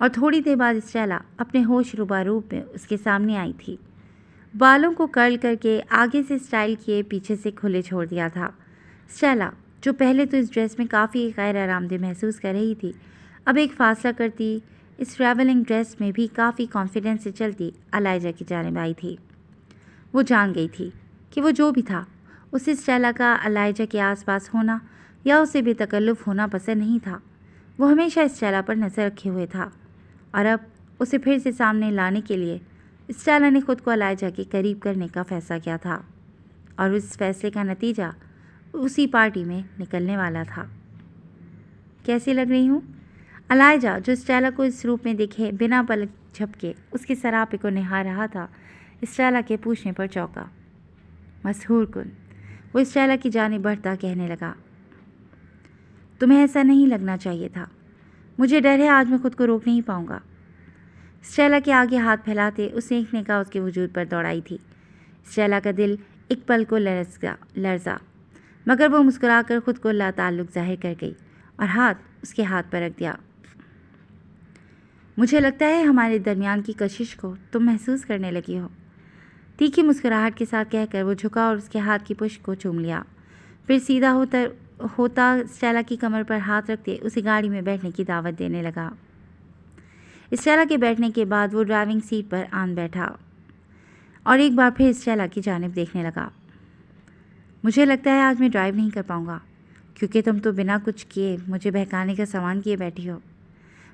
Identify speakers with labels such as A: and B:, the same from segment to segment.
A: اور تھوڑی دیر بعد اسٹیلا اپنے ہوش ربا روپ میں اس کے سامنے آئی تھی۔ بالوں کو کرل کر کے آگے سے اسٹائل کیے پیچھے سے کھلے چھوڑ دیا تھا۔ اسٹیلا جو پہلے تو اس ڈریس میں کافی غیر آرام دہ محسوس کر رہی تھی، اب ایک فاصلہ کرتی اس ٹریولنگ ڈریس میں بھی کافی کانفیڈنس سے چلتی الائجا کی جانب آئی تھی۔ وہ جان گئی تھی کہ وہ جو بھی تھا، اسے اسٹیلا کا الائجا کے آس پاس ہونا یا اسے بے تکلف ہونا پسند نہیں تھا۔ وہ ہمیشہ اسٹیلا پر نظر رکھے ہوئے تھا، اور اب اسے پھر سے سامنے لانے کے لیے اسٹیلا نے خود کو الائجا کے قریب کرنے کا فیصلہ کیا تھا، اور اس فیصلے کا نتیجہ اسی پارٹی میں نکلنے والا تھا۔ کیسی لگ رہی ہوں؟ الائجا جو اسٹیلا کو اس روپ میں دیکھے بنا پلک جھپکے اس کے سراپے کو نہار رہا تھا، اسٹیلا کے پوچھنے پر چونکا۔ مسحور کن وہ اسٹیلا کی جانب بڑھتا کہنے لگا، تمہیں ایسا نہیں لگنا چاہیے تھا۔ مجھے ڈر ہے آج میں خود کو روک نہیں پاؤں گا۔ اسٹیلا کے آگے ہاتھ پھیلاتے اس نے ایک نگاہ اس کے وجود پر دوڑائی تھی۔ اسٹیلا کا دل ایک پل کو لرزا، مگر وہ مسکرا کر خود کو لا تعلق ظاہر کر گئی اور ہاتھ اس کے ہاتھ پر رکھ دیا۔ مجھے لگتا ہے ہمارے درمیان کی کشش کو تم محسوس کرنے لگی ہو، تیکھی مسکراہٹ کے ساتھ کہہ کر وہ جھکا اور اس کے ہاتھ کی پشت کو چوم لیا۔ پھر سیدھا ہوتا اسٹیلا کی کمر پر ہاتھ رکھتے اسے گاڑی میں بیٹھنے کی دعوت دینے لگا۔ اسٹیلا کے بیٹھنے کے بعد وہ ڈرائیونگ سیٹ پر آن بیٹھا اور ایک بار پھر اسٹیلا کی جانب دیکھنے لگا۔ مجھے لگتا ہے آج میں ڈرائیو نہیں کر پاؤں گا، کیونکہ تم تو بنا کچھ کیے مجھے بہکانے کا سامان کیے بیٹھی ہو۔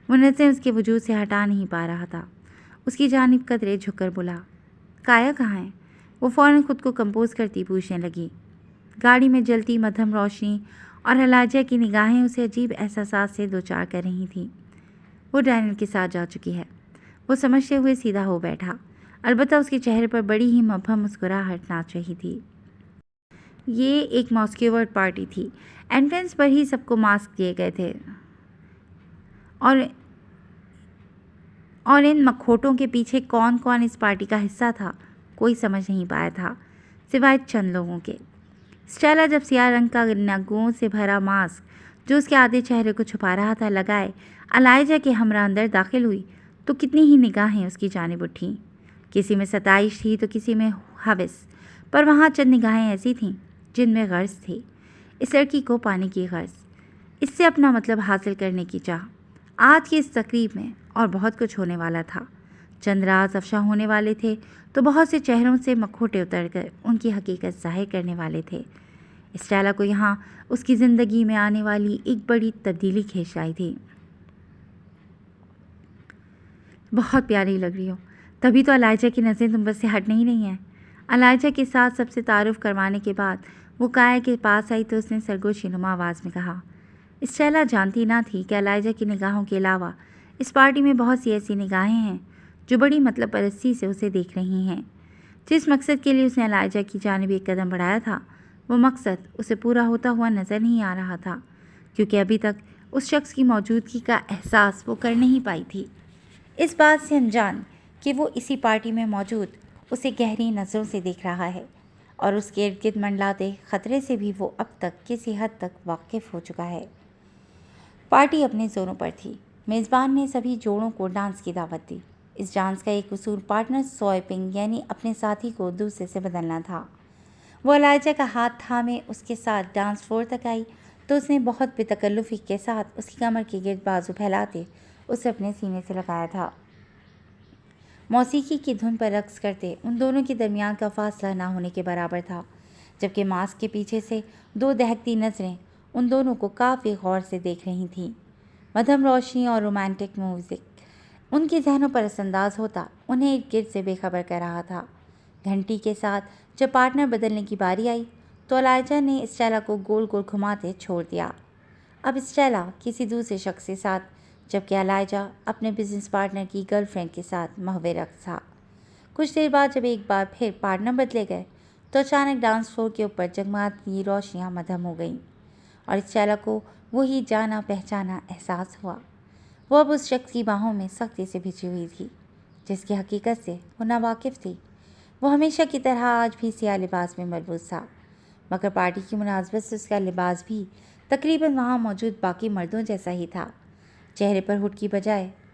A: وہ نظریں اس کے وجود سے ہٹا نہیں پا رہا تھا۔ اس کی جانب قدرے جھک کر بولا، کایا کہاں ہے؟ وہ فوراً خود کو کمپوز کرتی پوچھنے لگی۔ گاڑی میں جلتی مدھم روشنی اور الائجا کی نگاہیں اسے عجیب احساسات سے دوچار کر رہی تھیں۔ وہ ڈائنر کے ساتھ جا چکی ہے، وہ سمجھتے ہوئے سیدھا ہو بیٹھا، البتہ اس کے چہرے پر بڑی ہی مبہم مسکراہٹ ناچ رہی تھی۔ یہ ایک ماسکیورڈ پارٹی تھی۔ انٹرنس پر ہی سب کو ماسک دیے گئے تھے، اور ان مکھوٹوں کے پیچھے کون کون اس پارٹی کا حصہ تھا کوئی سمجھ نہیں پایا تھا سوائے چند لوگوں کے۔ اسٹیلا جب سیاہ رنگ کا نگوں سے بھرا ماسک جو اس کے آدھے چہرے کو چھپا رہا تھا لگائے الائجا کے ہمراہ اندر داخل ہوئی تو کتنی ہی نگاہیں اس کی جانب اٹھیں۔ کسی میں ستائش تھی تو کسی میں ہوس، پر وہاں چند نگاہیں ایسی تھیں جن میں غرض تھی، اس لڑکی کو پانے کی غرض، اس سے اپنا مطلب حاصل کرنے کی چاہ۔ آج کی اس تقریب میں اور بہت کچھ ہونے والا تھا، چند راز افشا ہونے والے تھے تو بہت سے چہروں سے مکھوٹے اتر کر ان کی حقیقت ظاہر کرنے والے تھے۔ اسٹیلا کو یہاں اس کی زندگی میں آنے والی ایک بڑی تبدیلی کھینچ آئی تھی۔ بہت پیاری لگ رہی ہو، تبھی تو الائجا کی نظریں تم پر سے ہٹ نہیں رہی ہیں۔ الائجا کے ساتھ سب سے تعارف کروانے کے بعد وہ کایا کے پاس آئی تو اس نے سرگوشی نما آواز میں کہا۔ اسٹیلا جانتی نہ تھی کہ الائجا کی نگاہوں کے علاوہ اس پارٹی میں بہت سی ایسی نگاہیں ہیں جو بڑی مطلب پرستی سے اسے دیکھ رہی ہیں۔ جس مقصد کے لیے اس نے الائجا کی جانب ایک قدم بڑھایا تھا، وہ مقصد اسے پورا ہوتا ہوا نظر نہیں آ رہا تھا، کیونکہ ابھی تک اس شخص کی موجودگی کا احساس وہ کر نہیں پائی تھی۔ اس بات سے انجان کہ وہ اسی پارٹی میں موجود اسے گہری نظروں سے دیکھ رہا ہے، اور اس کے ارد گرد منڈلاتے خطرے سے بھی وہ اب تک کسی حد تک واقف ہو چکا ہے۔ پارٹی اپنے زوروں پر تھی۔ میزبان نے سبھی جوڑوں کو ڈانس کی دعوت دی۔ اس ڈانس کا ایک اصول پارٹنر سوائپنگ یعنی اپنے ساتھی کو دوسرے سے بدلنا تھا۔ وہ الائجا کا ہاتھ تھامے اس کے ساتھ ڈانس فلور تک آئی تو اس نے بہت بے تکلفی کے ساتھ اس کی کمر کے گرد بازو پھیلاتے اسے اپنے سینے سے لگایا تھا۔ موسیقی کی دھن پر رقص کرتے ان دونوں کے درمیان کا فاصلہ نہ ہونے کے برابر تھا، جبکہ ماسک کے پیچھے سے دو دہکتی نظریں ان دونوں کو کافی غور سے دیکھ رہی تھیں۔ مدھم روشنی اور رومانٹک میوزک ان کے ذہنوں پر اثر انداز ہوتا انہیں ارد گرد سے بے خبر کر رہا تھا۔ گھنٹی کے ساتھ جب پارٹنر بدلنے کی باری آئی تو الائجا نے اسٹیلا کو گول گول گھماتے چھوڑ دیا۔ اب اسٹیلا کسی دوسرے شخص کے ساتھ، جبکہ الائجا اپنے بزنس پارٹنر کی گرل فرینڈ کے ساتھ مہوے رقص تھا۔ کچھ دیر بعد جب ایک بار پھر پارٹنر بدلے گئے تو اچانک ڈانس فلور کے اوپر جگمگاتی روشنیاں مدھم ہو گئیں، اور اسٹیلا کو وہی جانا پہچانا احساس ہوا۔ وہ اب اس شخص کی باہوں میں سختی سے بھیجی ہوئی تھی جس کی حقیقت سے وہ ناواقف تھی۔ وہ ہمیشہ کی طرح آج بھی سیاہ لباس میں ملبوس تھا، مگر پارٹی کی مناسبت سے اس کا لباس بھی تقریباً وہاں موجود باقی مردوں جیسا ہی تھا۔ چہرے پر ہڈ کی بجائے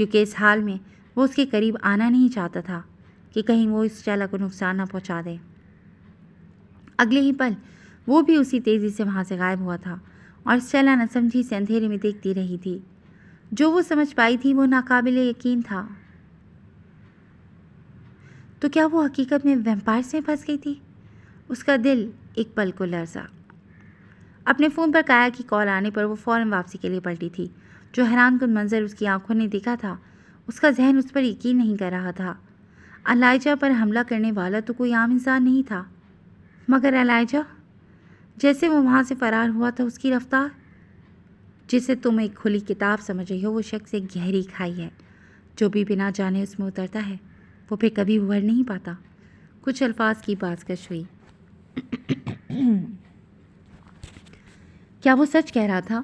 A: کیونکہ اس حال میں وہ اس کے قریب آنا نہیں چاہتا تھا کہ کہیں وہ اسٹیلا کو نقصان نہ پہنچا دے۔ اگلے ہی پل وہ بھی اسی تیزی سے وہاں سے غائب ہوا تھا اور اسٹیلا نہ سمجھی سے اندھیرے میں دیکھتی رہی تھی۔ جو وہ سمجھ پائی تھی وہ ناقابل یقین تھا۔ تو کیا وہ حقیقت میں ویمپائرز میں پھنس گئی تھی؟ اس کا دل ایک پل کو لرزا۔ اپنے فون پر کایا کی کال آنے پر وہ فوراً واپسی کے لیے پلٹی تھی۔ جو حیران کن منظر اس کی آنکھوں نے دیکھا تھا، اس کا ذہن اس پر یقین نہیں کر رہا تھا۔ الائجا پر حملہ کرنے والا تو کوئی عام انسان نہیں تھا، مگر الائجا جیسے وہ وہاں سے فرار ہوا تھا، اس کی رفتار جسے تم ایک کھلی کتاب سمجھ رہی ہو، وہ شخص ایک گہری کھائی ہے۔ جو بھی بنا جانے اس میں اترتا ہے وہ پھر کبھی ابھر نہیں پاتا۔ کچھ الفاظ کی بازگشت ہوئی۔ کیا وہ سچ کہہ رہا تھا؟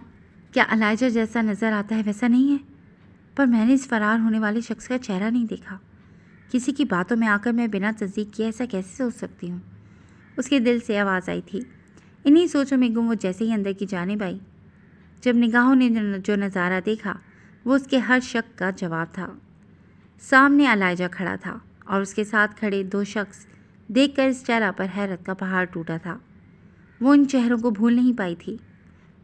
A: کیا الائجا جیسا نظر آتا ہے ویسا نہیں ہے؟ پر میں نے اس فرار ہونے والے شخص کا چہرہ نہیں دیکھا۔ کسی کی باتوں میں آ کر میں بنا تصدیق کیے ایسا کیسے سوچ سکتی ہوں؟ اس کے دل سے آواز آئی تھی۔ انہی سوچوں میں گم وہ جیسے ہی اندر کی جانب آئی۔ جب نگاہوں نے جو نظارہ دیکھا وہ اس کے ہر شک کا جواب تھا۔ سامنے الائجا کھڑا تھا اور اس کے ساتھ کھڑے دو شخص دیکھ کر اسٹیلا پر حیرت کا پہاڑ ٹوٹا تھا۔ وہ ان چہروں کو بھول نہیں پائی تھی۔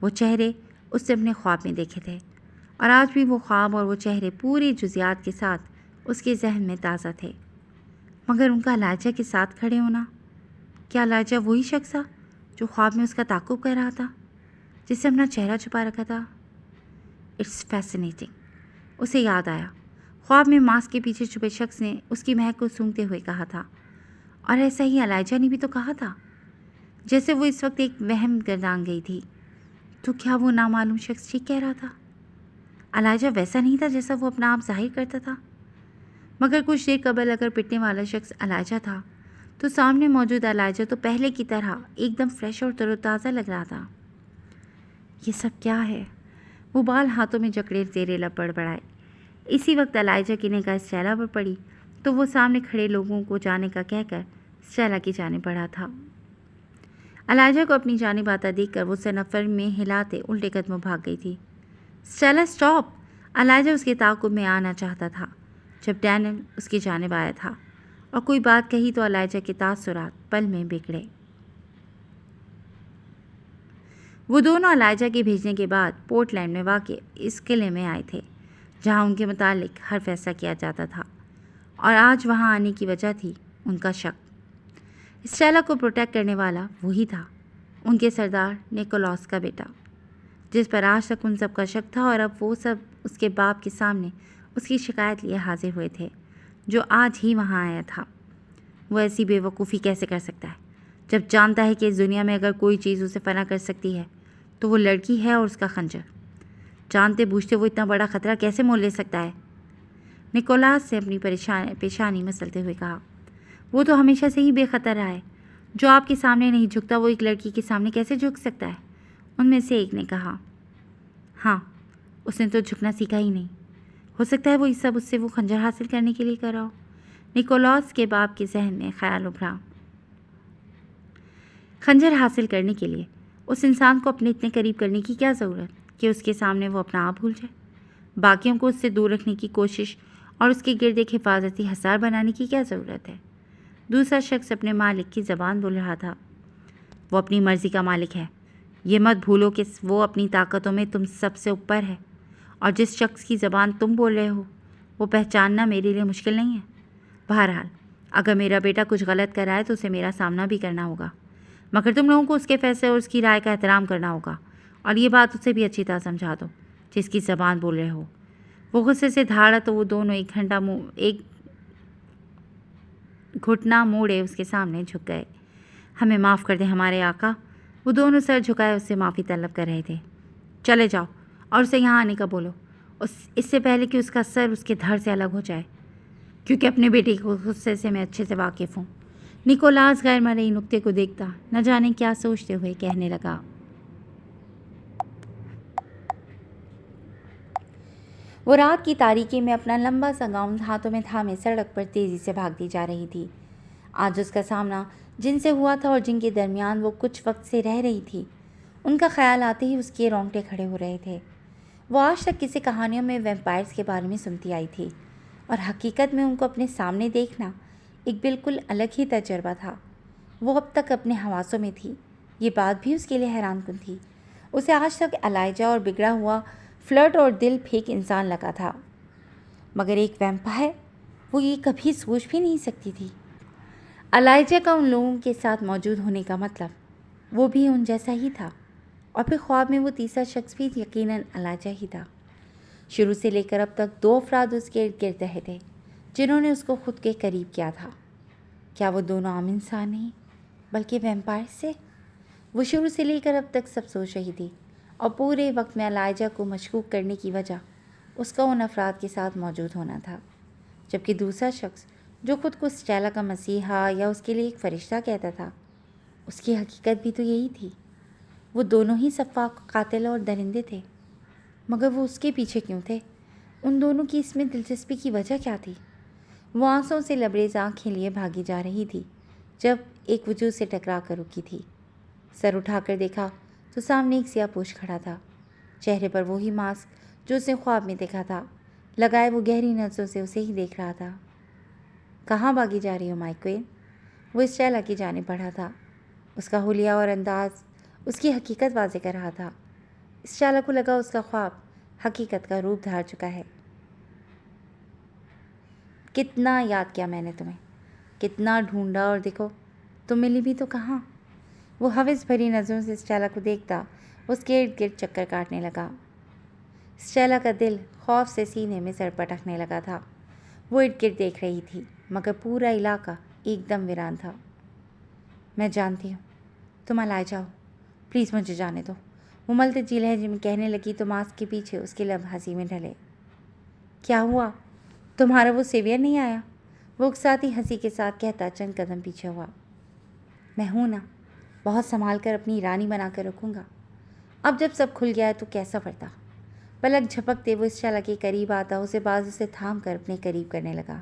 A: وہ چہرے اس نے اپنے خواب میں دیکھے تھے اور آج بھی وہ خواب اور وہ چہرے پورے جزیات کے ساتھ اس کے ذہن میں تازہ تھے۔ مگر ان کا الائجا کے ساتھ کھڑے ہونا، کیا الائجا وہی شخص تھا جو خواب میں اس کا تعاقب کر رہا تھا، جس سے اپنا چہرہ چھپا رکھا تھا؟ It's fascinating. اسے یاد آیا، خواب میں ماسک کے پیچھے چھپے شخص نے اس کی مہک کو سونگھتے ہوئے کہا تھا، اور ایسا ہی الائجا نے بھی تو کہا تھا۔ جیسے وہ اس وقت ایک وہم گردان گئی تھی۔ تو کیا وہ نامعلوم شخص ٹھیک کہہ رہا تھا؟ الائجا ویسا نہیں تھا جیسا وہ اپنا آپ ظاہر کرتا تھا۔ مگر کچھ دیر قبل اگر پٹنے والا شخص الائجا تھا تو سامنے موجود الائجا تو پہلے کی طرح ایک دم فریش اور تر و تازہ لگ رہا تھا۔ یہ سب کیا ہے؟ وہ بال ہاتھوں میں جکڑے زیر لب بڑبڑائے۔ اسی وقت الائجا کی نگاہ اسٹیلا پر پڑی تو وہ سامنے کھڑے لوگوں کو جانے کا کہہ کر اسٹیلا کی جانب بڑھا تھا۔ الائجا کو اپنی جانب آتا دیکھ کر وہ سنفر میں ہلاتے الٹے قدموں بھاگ گئی تھی۔ Stella stop! الائجا اس کے تعاقب میں آنا چاہتا تھا جب ڈینیل اس کی جانب آیا تھا اور کوئی بات کہی تو الائجا کے تاثرات پل میں بگڑے۔ وہ دونوں الائجا کے بھیجنے کے بعد پورٹ لینڈ میں واقع اس قلعے میں آئے تھے جہاں ان کے متعلق ہر فیصلہ کیا جاتا تھا، اور آج وہاں آنے کی وجہ تھی ان کا شک۔ اسٹیلا کو پروٹیکٹ کرنے والا وہی تھا، ان کے سردار نیکولاس کا بیٹا، جس پر آج تک ان سب کا شک تھا، اور اب وہ سب اس کے باپ کے سامنے اس کی شکایت لیے حاضر ہوئے تھے جو آج ہی وہاں آیا تھا۔ وہ ایسی بے وقوفی کیسے کر سکتا ہے جب جانتا ہے کہ اس دنیا میں اگر کوئی چیز اسے فنا کر سکتی ہے تو وہ لڑکی ہے اور اس کا خنجر۔ جانتے بوجھتے وہ اتنا بڑا خطرہ کیسے مول لے سکتا ہے؟ نیکولاس سے اپنی پیشانی مسلتے ہوئے کہا، وہ تو ہمیشہ سے ہی بے خطر رہا ہے۔ جو آپ کے سامنے نہیں جھکتا وہ ایک لڑکی کے سامنے کیسے جھک سکتا ہے؟ ان میں سے ایک نے کہا۔ ہاں، اس نے تو جھکنا سیکھا ہی نہیں۔ ہو سکتا ہے وہ یہ سب اس سے وہ خنجر حاصل کرنے کے لیے کر رہا ہو۔ نیکولاس کے باپ کے ذہن میں خیال ابھرا۔ خنجر حاصل کرنے کے لیے اس انسان کو اپنے اتنے قریب کرنے کی کیا ضرورت کہ اس کے سامنے وہ اپنا آپ بھول جائے؟ باقیوں کو اس سے دور رکھنے کی کوشش اور اس کے گرد ایک حفاظتی حصار بنانے کی کیا ضرورت ہے؟ دوسرا شخص اپنے مالک کی زبان بول رہا تھا۔ وہ اپنی مرضی کا مالک ہے۔ یہ مت بھولو کہ وہ اپنی طاقتوں میں تم سب سے اوپر ہے، اور جس شخص کی زبان تم بول رہے ہو وہ پہچاننا میرے لیے مشکل نہیں ہے۔ بہرحال اگر میرا بیٹا کچھ غلط کر رہا ہے تو اسے میرا سامنا بھی کرنا ہوگا، مگر تم لوگوں کو اس کے فیصلے اور اس کی رائے کا احترام کرنا ہوگا، اور یہ بات اسے بھی اچھی طرح سمجھا دو جس کی زبان بول رہے ہو۔ وہ غصے سے دھاڑا تو وہ دونوں ایک گھٹنا موڑے اس کے سامنے جھک گئے۔ ہمیں معاف کر دیں ہمارے آقا، وہ دونوں سر جھکائے اس سے معافی طلب کر رہے تھے۔ چلے جاؤ اور اسے یہاں آنے کا بولو، اس سے پہلے کہ اس کا سر اس کے دھڑ سے الگ ہو جائے، کیونکہ اپنے بیٹے کے غصے سے میں اچھے سے واقف ہوں۔ نیکولاس غیر مرئی نقطے کو دیکھتا نہ جانے کیا سوچتے ہوئے کہنے لگا۔ وہ رات کی تاریکی میں اپنا لمبا سا گاؤن ہاتھوں میں تھامے سڑک پر تیزی سے بھاگتی جا رہی تھی۔ آج اس کا سامنا جن سے ہوا تھا اور جن کے درمیان وہ کچھ وقت سے رہ رہی تھی، ان کا خیال آتے ہی اس کے رونگٹے کھڑے ہو رہے تھے۔ وہ آج تک کسی کہانیوں میں ویمپائرز کے بارے میں سنتی آئی تھی، اور حقیقت میں ان کو اپنے سامنے دیکھنا ایک بالکل الگ ہی تجربہ تھا۔ وہ اب تک اپنے حواسوں میں تھی، یہ بات بھی اس کے لیے حیران کن تھی۔ اسے آج تک الائجا اور بگڑا ہوا فلرٹ اور دل پھینک انسان لگا تھا، مگر ایک ویمپائر، وہ یہ کبھی سوچ بھی نہیں سکتی تھی۔ الائجا کا ان لوگوں کے ساتھ موجود ہونے کا مطلب وہ بھی ان جیسا ہی تھا، اور پھر خواب میں وہ تیسرا شخص بھی یقیناً الائجا ہی تھا۔ شروع سے لے کر اب تک 2 افراد اس کے ارد گرد رہے تھے جنہوں نے اس کو خود کے قریب کیا تھا۔ کیا وہ دونوں عام انسان نہیں بلکہ ویمپائر سے؟ وہ شروع سے لے کر اب تک سب سوچ رہی تھی، اور پورے وقت میں الائجا کو مشکوک کرنے کی وجہ اس کا ان افراد کے ساتھ موجود ہونا تھا، جبکہ دوسرا شخص جو خود کو اسٹیلا کا مسیحا یا اس کے لیے ایک فرشتہ کہتا تھا، اس کی حقیقت بھی تو یہی تھی۔ وہ دونوں ہی سفاک قاتل اور درندے تھے، مگر وہ اس کے پیچھے کیوں تھے؟ ان دونوں کی اس میں دلچسپی کی وجہ کیا تھی؟ وہ آنسوں سے لبریز آنکھیں لیے بھاگی جا رہی تھی جب ایک وجود سے ٹکرا کر رکی تھی۔ سر اٹھا کر دیکھا تو سامنے ایک سیاہ پوش کھڑا تھا، چہرے پر وہی ماسک جو اس نے خواب میں دیکھا تھا لگائے۔ وہ گہری نظروں سے اسے ہی دیکھ رہا تھا۔ کہاں بھاگی جا رہی ہو مائکوین؟ وہ اسٹیلا کی جانب بڑھا تھا، اس کا حلیہ اور انداز اس کی حقیقت واضح کر رہا تھا۔ اسٹیلا کو لگا اس کا خواب حقیقت کا روپ دھار چکا ہے۔ کتنا یاد کیا میں نے تمہیں، کتنا ڈھونڈا، اور دیکھو تم ملی بھی تو کہاں؟ وہ ہوس بھری نظروں سے اسٹیلا کو دیکھتا اس کے ارد گرد چکر کاٹنے لگا۔ اسٹیلا کا دل خوف سے سینے میں سر پٹکنے لگا تھا۔ وہ ارد گرد دیکھ رہی تھی، مگر پورا علاقہ ایک دم ویران تھا۔ میں جانتی ہوں تم الائجا ہو، پلیز مجھے جانے دو، وہ ملتجی لہجے میں کہنے لگی تو ماسک کے پیچھے اس کے لب ہنسی میں ڈھلے۔ کیا ہوا؟ تمہارا وہ سیویئر نہیں آیا؟ وہ اکساتی ہنسی کے ساتھ کہتا چند قدم پیچھے ہوا۔ میں ہوں نا، بہت سنبھال کر اپنی رانی بنا کر رکھوں گا۔ اب جب سب کھل گیا ہے تو کیسا پڑتا؟ پلک جھپکتے وہ اسٹیلا کے قریب آتا، اسے بازو سے تھام کر اپنے قریب کرنے لگا۔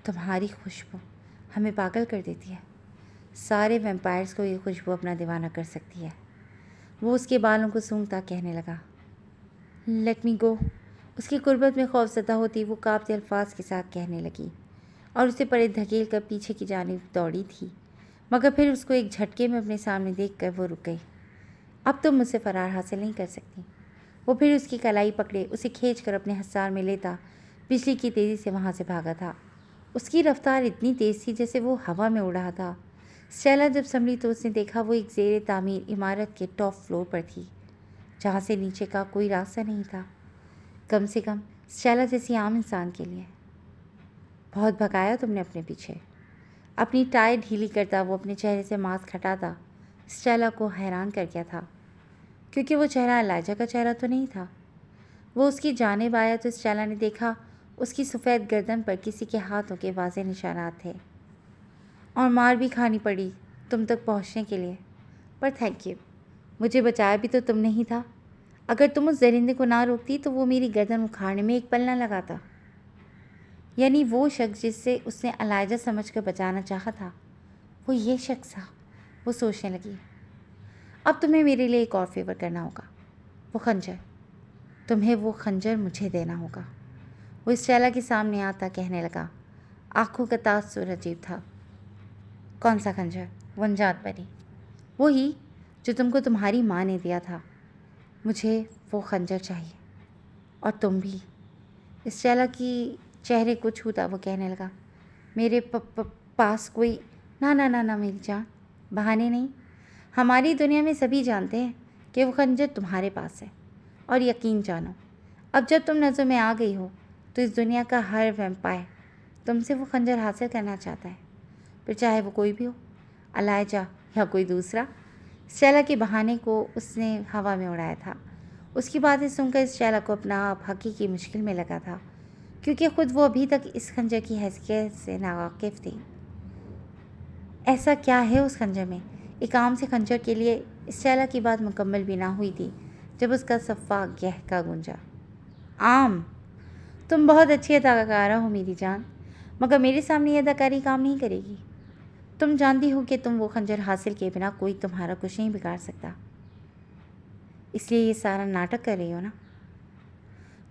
A: تمہاری خوشبو ہمیں پاگل کر دیتی ہے، سارے ویمپائرز کو یہ خوشبو اپنا دیوانہ کر سکتی ہے۔ وہ اس کے بالوں کو سونگھتا کہنے لگا، لیٹ می گو۔ اس کی قربت میں خوف زدہ ہوتی وہ کانپتے الفاظ کے ساتھ کہنے لگی، اور اسے پرے دھکیل کر پیچھے کی جانب دوڑی تھی، مگر پھر اس کو ایک جھٹکے میں اپنے سامنے دیکھ کر وہ رک گئی۔ اب تم مجھ سے فرار حاصل نہیں کر سکتی۔ وہ پھر اس کی کلائی پکڑے اسے کھینچ کر اپنے حصار میں لیتا بجلی کی تیزی سے وہاں سے بھاگا تھا۔ اس کی رفتار اتنی تیز تھی جیسے وہ ہوا میں اڑ رہا تھا۔ اسٹیلا جب سنبھلی تو اس نے دیکھا وہ ایک زیر تعمیر عمارت کے ٹاپ فلور پر تھی، جہاں سے نیچے کا کوئی راستہ نہیں تھا، کم سے کم اسٹیلا جیسی عام انسان کے لیے۔ بہت بھگایا تم نے اپنے پیچھے۔ اپنی ٹائی ڈھیلی کرتا وہ اپنے چہرے سے ماسک ہٹاتا اسٹیلا کو حیران کر گیا تھا، کیونکہ وہ چہرہ الائجا کا چہرہ تو نہیں تھا۔ وہ اس کی جانب آیا تو اسٹیلا نے دیکھا اس کی سفید گردن پر کسی کے ہاتھوں کے واضح نشانات تھے، اور مار بھی کھانی پڑی تم تک پہنچنے کے لیے، پر تھینک یو، مجھے بچایا بھی تو تم نے ہی تھا۔ اگر تم اس درندے کو نہ روکتی تو وہ میری گردن اکھاڑنے میں ایک پل نہ لگاتا۔ یعنی وہ شخص جس سے اس نے الائجا سمجھ کر بچانا چاہا تھا، وہ یہ شخص تھا۔ وہ سوچنے لگی، اب تمہیں میرے لیے ایک اور فیور کرنا ہوگا، وہ خنجر، تمہیں وہ خنجر مجھے دینا ہوگا۔ وہ اسٹیلا کے سامنے آتا کہنے لگا، آنکھوں کا تاثر عجیب تھا۔ کون سا خنجر؟ وہ انجات بری، وہی جو تم کو تمہاری ماں نے دیا تھا۔ مجھے وہ خنجر چاہیے، اور تم بھی۔ اسٹیلا کی چہرے کو چھوتا وہ کہنے لگا، میرے پاس کوئی نہ میری جان، بہانے نہیں۔ ہماری دنیا میں سبھی جانتے ہیں کہ وہ خنجر تمہارے پاس ہے، اور یقین جانو، اب جب تم نظروں میں آ گئی ہو تو اس دنیا کا ہر ویمپائر تم سے وہ خنجر حاصل کرنا چاہتا ہے، پھر چاہے وہ کوئی بھی ہو، الائجا یا کوئی دوسرا۔ اسٹیلا کے بہانے کو اس نے ہوا میں اڑایا تھا۔ اس کی باتیں سن کر اسٹیلا کو اپنا آپ حقیقی مشکل میں لگا تھا، کیونکہ خود وہ ابھی تک اس خنجر کی حیثیت سے ناواقف تھی۔ ایسا کیا ہے اس خنجر میں؟ ایک عام سے خنجر کے لیے اسٹیلا کی بات مکمل بھی نہ ہوئی تھی جب اس کا صفا گہکا گونجا۔ عام؟ تم بہت اچھی اداکارہ ہو میری جان، مگر میرے سامنے یہ اداکاری کام نہیں کرے گی۔ تم جانتی ہو کہ تم وہ خنجر حاصل کیے بنا کوئی تمہارا کچھ نہیں بگاڑ سکتا، اس لیے یہ سارا ناٹک کر رہی ہو نا؟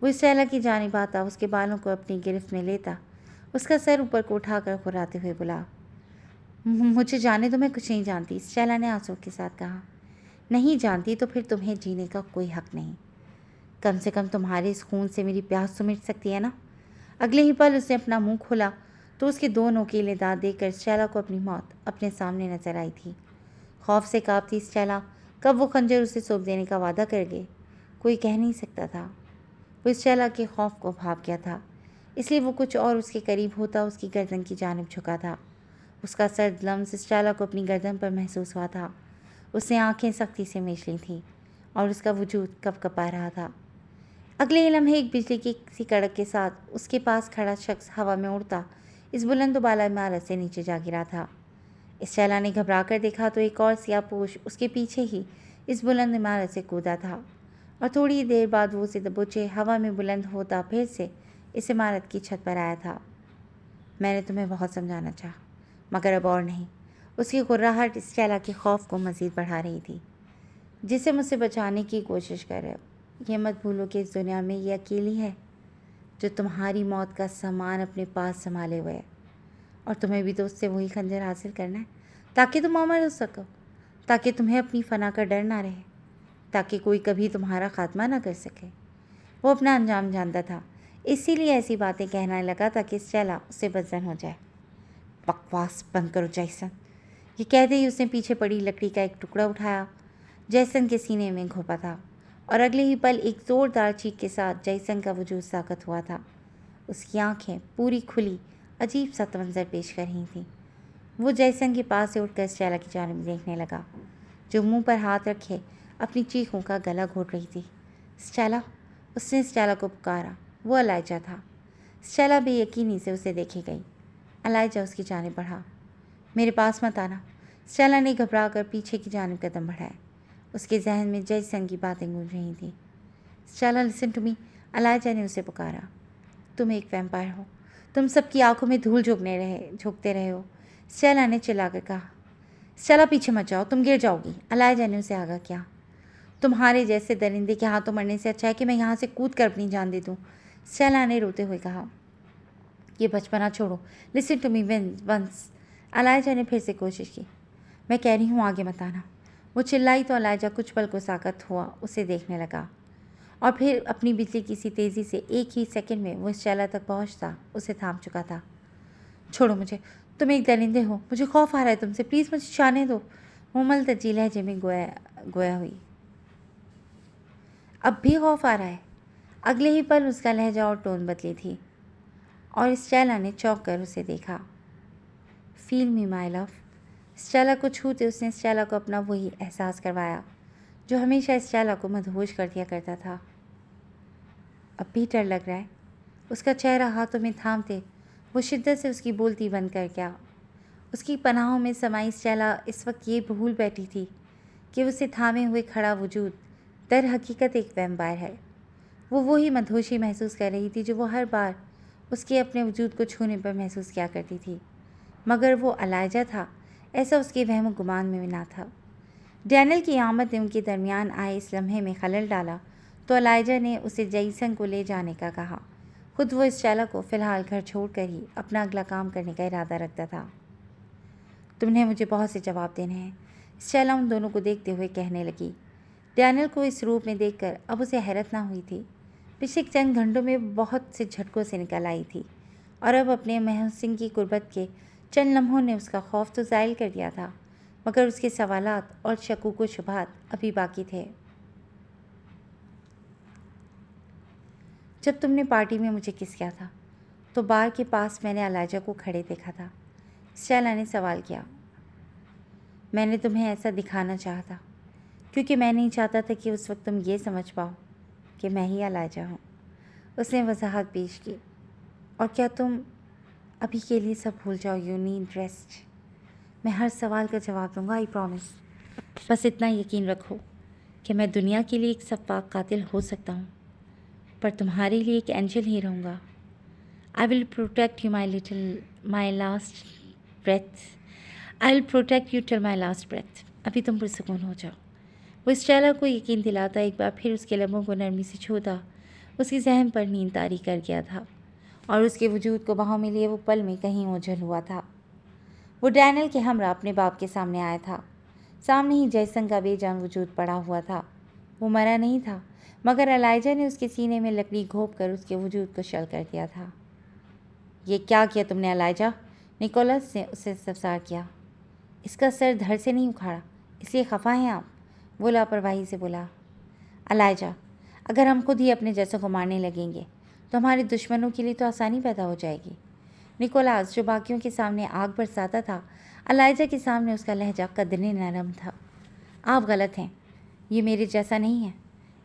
A: وہ اسٹیلا کی جانب آتا، اس کے بالوں کو اپنی گرفت میں لیتا، اس کا سر اوپر کو اٹھا کر کھراتے ہوئے بولا، مجھے جانے دو، میں کچھ نہیں جانتی، اسٹیلا نے آنسوں کے ساتھ کہا۔ نہیں جانتی تو پھر تمہیں جینے کا کوئی حق نہیں، کم سے کم تمہارے اس خون سے میری پیاس تو مٹ سکتی ہے نا۔ اگلے ہی پل اس نے اپنا منہ کھولا تو اس کے دو نوکیلے دانت دیکھ کر اسٹیلا کو اپنی موت اپنے سامنے نظر آئی تھی۔ خوف سے کانپتی اسٹیلا کب وہ خنجر اسے سونپ دینے کا وعدہ کر گئے، کوئی کہہ نہیں سکتا تھا۔ وہ اسٹیلا کے خوف کو بھاپ گیا تھا، اس لیے وہ کچھ اور اس کے قریب ہوتا اس کی گردن کی جانب جھکا تھا۔ اس کا سرد لمس اسٹیلا کو اپنی گردن پر محسوس ہوا تھا۔ اس نے آنکھیں سختی سے میچ لی تھیں اور اس کا وجود کپ کپا رہا تھا۔ اگلے ہی لمحے ایک بجلی کی سی کڑک کے ساتھ اس کے پاس کھڑا شخص ہوا میں اڑتا اس بلند و بالا عمارت سے نیچے جا گرا تھا۔ اسٹیلا نے گھبرا کر دیکھا تو ایک اور سیاہ پوش اس کے پیچھے ہی اس بلند عمارت سے کودا تھا، اور تھوڑی دیر بعد وہ اسے دبوچے ہوا میں بلند ہوتا پھر سے اس عمارت کی چھت پر آیا تھا۔ میں نے تمہیں بہت سمجھانا چاہا، مگر اب اور نہیں۔ اس کی غراہٹ اسٹیلا کے خوف کو مزید بڑھا رہی تھی۔ جسے مجھ سے بچانے کی کوشش کر رہے ہو، یہ مت بھولو کہ اس دنیا میں یہ اکیلی ہے جو تمہاری موت کا سامان اپنے پاس سنبھالے ہوئے ہے، اور تمہیں بھی تو اس سے وہی خنجر حاصل کرنا ہے تاکہ تم امر ہو سکو، تاکہ تمہیں اپنی فنا کا ڈر نہ رہے، تاکہ کوئی کبھی تمہارا خاتمہ نہ کر سکے۔ وہ اپنا انجام جانتا تھا، اسی لیے ایسی باتیں کہنے لگا تاکہ اسٹیلا اس سے بدظن ہو جائے۔ بکواس بند کرو جیسن، یہ کہتے ہی اس نے پیچھے پڑی لکڑی کا ایک ٹکڑا اٹھایا۔ جیسن کے سینے میں گھونپا تھا، اور اگلے ہی پل ایک زوردار چیخ کے ساتھ جیسن کا وجود ساکت ہوا تھا۔ اس کی آنکھیں پوری کھلی عجیب سا منظر پیش کر رہی تھیں۔ وہ جیسن کے پاس سے اٹھ کر اسٹیلا کی جانب دیکھنے لگا، جو منہ پر ہاتھ رکھے اپنی چیخوں کا گلا گھونٹ رہی تھی۔ اسٹیلا، اس نے اسٹیلا کو پکارا۔ وہ الائجا تھا۔ اسٹیلا بے یقینی سے اسے دیکھے گئی۔ الائجا اس کی جانب بڑھا۔ میرے پاس مت آنا، اسٹیلا نے گھبرا کر پیچھے کی جانب قدم بڑھائے۔ اس کے ذہن میں جیسن کی باتیں گونج رہی تھیں۔ اسٹیلا لسن ٹو می، الائجا نے اسے پکارا۔ تم ایک ویمپائر ہو، تم سب کی آنکھوں میں دھول جھونکتے رہے ہو، اسٹیلا نے چلا کر کہا۔ اسٹیلا پیچھے مت جاؤ، تم گر جاؤ گی، الائجا نے اسے آگاہ کیا۔ تمہارے جیسے درندے کے ہاتھوں مرنے سے اچھا ہے کہ میں یہاں سے کود کر اپنی جان دے دوں، اسٹیلا نے روتے ہوئے کہا۔ یہ بچپنا چھوڑو، لسن ٹو می ونس، الائجا نے پھر سے کوشش کی۔ میں کہہ رہی ہوں آگے مت آنا۔ وہ چلائی تو الائجا کچھ پل کو ساکت ہوا اسے دیکھنے لگا، اور پھر اپنی بجلی کی سی تیزی سے ایک ہی سیکنڈ میں وہ اسٹیلا تک پہنچتا اسے تھام چکا تھا۔ چھوڑو مجھے، تم ایک درندے ہو، مجھے خوف آ رہا ہے تم سے، پلیز مجھے جانے دو، وہ ملتجی لہجے میں گویا ہوئی۔ اب بھی خوف آ رہا ہے؟ اگلے ہی پل اس کا لہجہ اور ٹون بدلی تھی، اور اسٹیلا نے چونک کر اسے دیکھا۔ فیل می مائی لو، اسٹیلا کو چھوتے اس نے اسٹیلا کو اپنا وہی احساس کروایا جو ہمیشہ اسٹیلا کو مدہوش کر دیا کرتا تھا۔ اب بھی ڈر لگ رہا ہے؟ اس کا چہرہ ہاتھوں میں تھامتے وہ شدت سے اس کی بولتی بند کر گیا۔ اس کی پناہوں میں سمائی اسٹیلا اس وقت یہ بھول بیٹھی تھی کہ اسے تھامے ہوئے کھڑا وجود در حقیقت ایک ویمپائر ہے۔ وہ وہی مدہوشی محسوس کر رہی تھی جو وہ ہر بار اس کے اپنے وجود کو چھونے پر محسوس کیا کرتی تھی، مگر وہ الائجا تھا، ایسا اس کے وہم و گمان میں نہ تھا۔ ڈینیل کی آمد نے ان کے درمیان آئے اس لمحے میں خلل ڈالا تو الائجا نے اسے جیسن کو لے جانے کا کہا۔ خود وہ اسٹیلا کو فی الحال گھر چھوڑ کر ہی اپنا اگلا کام کرنے کا ارادہ رکھتا تھا۔ تم نے مجھے بہت سے جواب دینے ہیں، اسٹیلا ان دونوں کو دیکھتے ہوئے کہنے لگی۔ ڈینیل کو اس روپ میں دیکھ کر اب اسے حیرت نہ ہوئی تھی۔ پچھلے چند گھنٹوں میں بہت سے جھٹکوں سے نکل آئی تھی، اور اب اپنے محسن کی قربت کے چند لمحوں نے اس کا خوف تو زائل کر دیا تھا، مگر اس کے سوالات اور شکوک و شبہات ابھی باقی تھے۔ جب تم نے پارٹی میں مجھے کس کیا تھا تو بار کے پاس میں نے الائجا کو کھڑے دیکھا تھا، اسٹیلا نے سوال کیا۔ میں نے تمہیں ایسا دکھانا چاہا تھا کیونکہ میں نہیں چاہتا تھا کہ اس وقت تم یہ سمجھ پاؤ کہ میں ہی الائجا ہوں، اس نے وضاحت پیش کی۔ اور کیا تم ابھی کے لیے سب بھول جاؤ؟ یو نیڈ ریسٹ، میں ہر سوال کا جواب دوں گا، آئی پرومس۔ بس اتنا یقین رکھو کہ میں دنیا کے لیے ایک سفاک قاتل ہو سکتا ہوں، پر تمہارے لیے ایک اینجل ہی رہوں گا۔ I will protect you my last breath, I will protect you till my last breath. ابھی تم پرسکون ہو جاؤ۔ وہ اسٹیلا کو یقین دلاتا ایک بار پھر اس کے لبوں کو نرمی سے چھوتا اس کی ذہن پر نیند طاری کر گیا تھا اور اس کے وجود کو باہوں میں لیے وہ پل میں کہیں اوجھل ہوا تھا۔ وہ ڈینیل کے ہمراہ اپنے باپ کے سامنے آیا تھا۔ سامنے ہی جیسن کا بے جان وجود پڑا ہوا تھا۔ وہ مرا نہیں تھا، مگر الائجا نے اس کے سینے میں لکڑی گھونپ کر اس کے وجود کو شل کر دیا تھا۔ یہ کیا کیا تم نے الائجا؟ نکولس نے اسے استفسار کیا۔ اس کا سر دھڑ سے نہیں اکھاڑا، اس لیے خفا ہیں آپ؟ وہ لاپرواہی سے بولا۔ الائجا، اگر ہم خود ہی اپنے جیسوں کو مارنے لگیں گے تو ہمارے دشمنوں کے لیے تو آسانی پیدا ہو جائے گی۔ نکولاس جو باقیوں کے سامنے آگ برساتا تھا، الائجا کے سامنے اس کا لہجہ قدرے نرم تھا۔ آپ غلط ہیں، یہ میرے جیسا نہیں ہے۔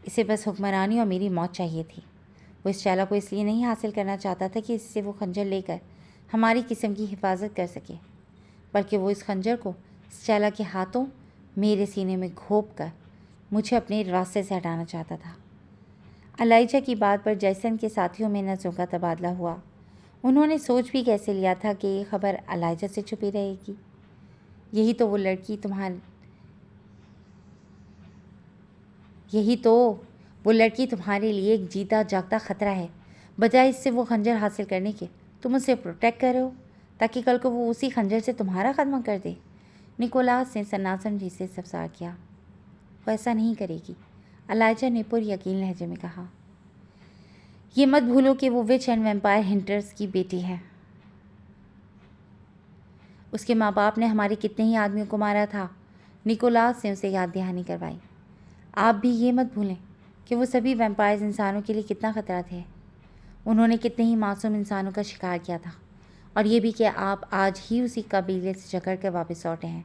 A: اسے بس حکمرانی اور میری موت چاہیے تھی۔ وہ اس چیلا کو اس لیے نہیں حاصل کرنا چاہتا تھا کہ اس سے وہ خنجر لے کر ہماری قسم کی حفاظت کر سکے، بلکہ وہ اس خنجر کو اس چیلا کے ہاتھوں میرے سینے میں گھونپ کر مجھے اپنے راستے سے ہٹانا چاہتا تھا۔ الائجا کی بات پر جیسن کے ساتھیوں میں نظروں کا تبادلہ ہوا۔ انہوں نے سوچ بھی کیسے لیا تھا کہ یہ خبر الائجا سے چھپی رہے گی۔ یہی تو وہ لڑکی تمہارے لیے ایک جیتا جاگتا خطرہ ہے۔ بجائے اس سے وہ خنجر حاصل کرنے کے تم اسے پروٹیکٹ کر رہے ہو تاکہ کل کو وہ اسی خنجر سے تمہارا خاتمہ کر دے۔ نکولاس نے سناسمجھی سے استفسار کیا۔ وہ ایسا نہیں کرے گی، الائجا نے پر یقین لہجے میں کہا۔ یہ مت بھولو کہ وہ وچ اینڈ ویمپائر ہنٹرز کی بیٹی ہے۔ اس کے ماں باپ نے ہمارے کتنے ہی آدمیوں کو مارا تھا۔ نکولاس نے اسے یاد دہانی کروائی۔ آپ بھی یہ مت بھولیں کہ وہ سبھی ویمپائرز انسانوں کے لیے کتنا خطرہ تھے۔ انہوں نے کتنے ہی معصوم انسانوں کا شکار کیا تھا، اور یہ بھی کہ آپ آج ہی اسی قبیلے سے جکڑ کر واپس لوٹے ہیں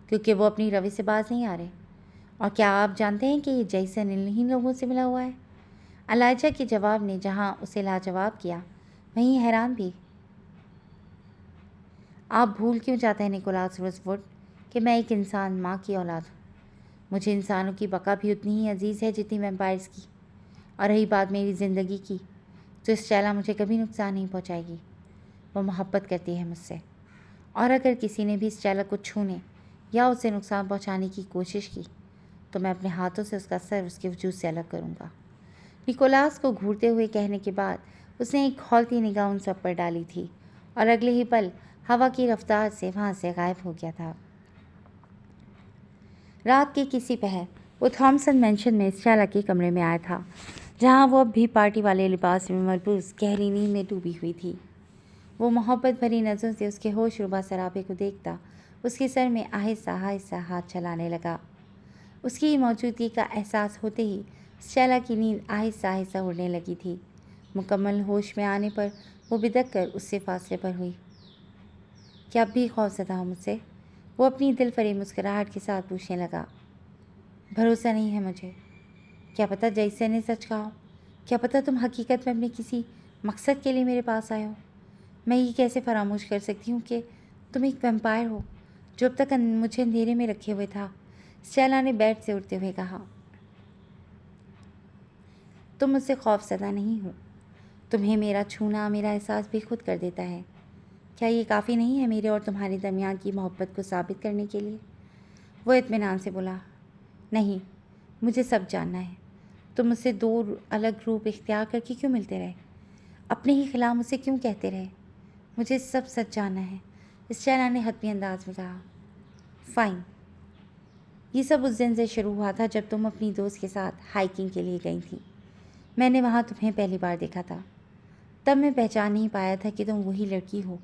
A: کیونکہ وہ اپنی روش سے باز نہیں آ رہے۔ اور کیا آپ جانتے ہیں کہ یہ جیسن انہی لوگوں سے ملا ہوا ہے؟ الائجا کے جواب نے جہاں اسے لاجواب کیا وہیں حیران بھی۔ آپ بھول کیوں جاتے ہیں نکولاس روزوڈ کہ میں ایک انسان ماں کی اولاد ہوں۔ مجھے انسانوں کی بقا بھی اتنی ہی عزیز ہے جتنی ویمپائرز کی۔ اور رہی بات میری زندگی کی، تو اس چیلا مجھے کبھی نقصان نہیں پہنچائے گی۔ وہ محبت کرتی ہے مجھ سے، اور اگر کسی نے بھی اس چیلا کو چھونے یا اسے نقصان پہنچانے کی کوشش کی تو میں اپنے ہاتھوں سے اس کا سر اس کے وجود سے الگ کروں گا۔ نکولاس کو گھورتے ہوئے کہنے کے بعد اس نے ایک کھولتی نگاہ ان سب پر ڈالی تھی اور اگلے ہی پل ہوا کی رفتار سے وہاں سے غائب ہو گیا تھا۔ رات کے کسی پہر وہ تھامسن مینشن میں اس چیلا کے کمرے میں آیا تھا، جہاں وہ اب بھی پارٹی والے لباس میں ملبوس گہری نیند میں ڈوبی ہوئی تھی۔ وہ محبت بھری نظروں سے اس کے ہوش ربا سرابے کو دیکھتا اس کے سر میں آہستہ آہستہ ہاتھ چلانے لگا۔ اس کی موجودگی کا احساس ہوتے ہی اس چیلا کی نیند آہستہ آہستہ اڑنے لگی تھی۔ مکمل ہوش میں آنے پر وہ بدک کر اس سے فاصلے پر ہوئی۔ کیا اب بھی خوف زدہ ہو مجھ سے؟ وہ اپنی دل فریب مسکراہٹ کے ساتھ پوچھنے لگا۔ بھروسہ نہیں ہے مجھے۔ کیا پتہ جیسن نے سچ کہا ہو؟ کیا پتہ تم حقیقت میں اپنے کسی مقصد کے لیے میرے پاس آئے ہو؟ میں یہ کیسے فراموش کر سکتی ہوں کہ تم ایک ویمپائر ہو جو اب تک مجھے اندھیرے میں رکھے ہوئے تھا۔ چیلا نے بیڈ سے اٹھتے ہوئے کہا۔ تم مجھ سے خوف زدہ نہیں ہو۔ تمہیں میرا چھونا میرا احساس بھی خود کر دیتا ہے۔ کیا یہ کافی نہیں ہے میرے اور تمہارے درمیان کی محبت کو ثابت کرنے کے لیے؟ وہ اطمینان سے بولا۔ نہیں، مجھے سب جاننا ہے۔ تم مجھ سے دو الگ روپ اختیار کر کے کیوں ملتے رہے؟ اپنے ہی خلاف مجھ سے کیوں کہتے رہے؟ مجھے سب سچ جاننا ہے، اس چیلا نے حتمی انداز میں کہا۔ فائن۔ یہ سب اس دن سے شروع ہوا تھا جب تم اپنی دوست کے ساتھ ہائیکنگ کے لیے گئی تھی۔ میں نے وہاں تمہیں پہلی بار دیکھا تھا۔ تب میں پہچان نہیں پایا تھا کہ تم وہی لڑکی ہو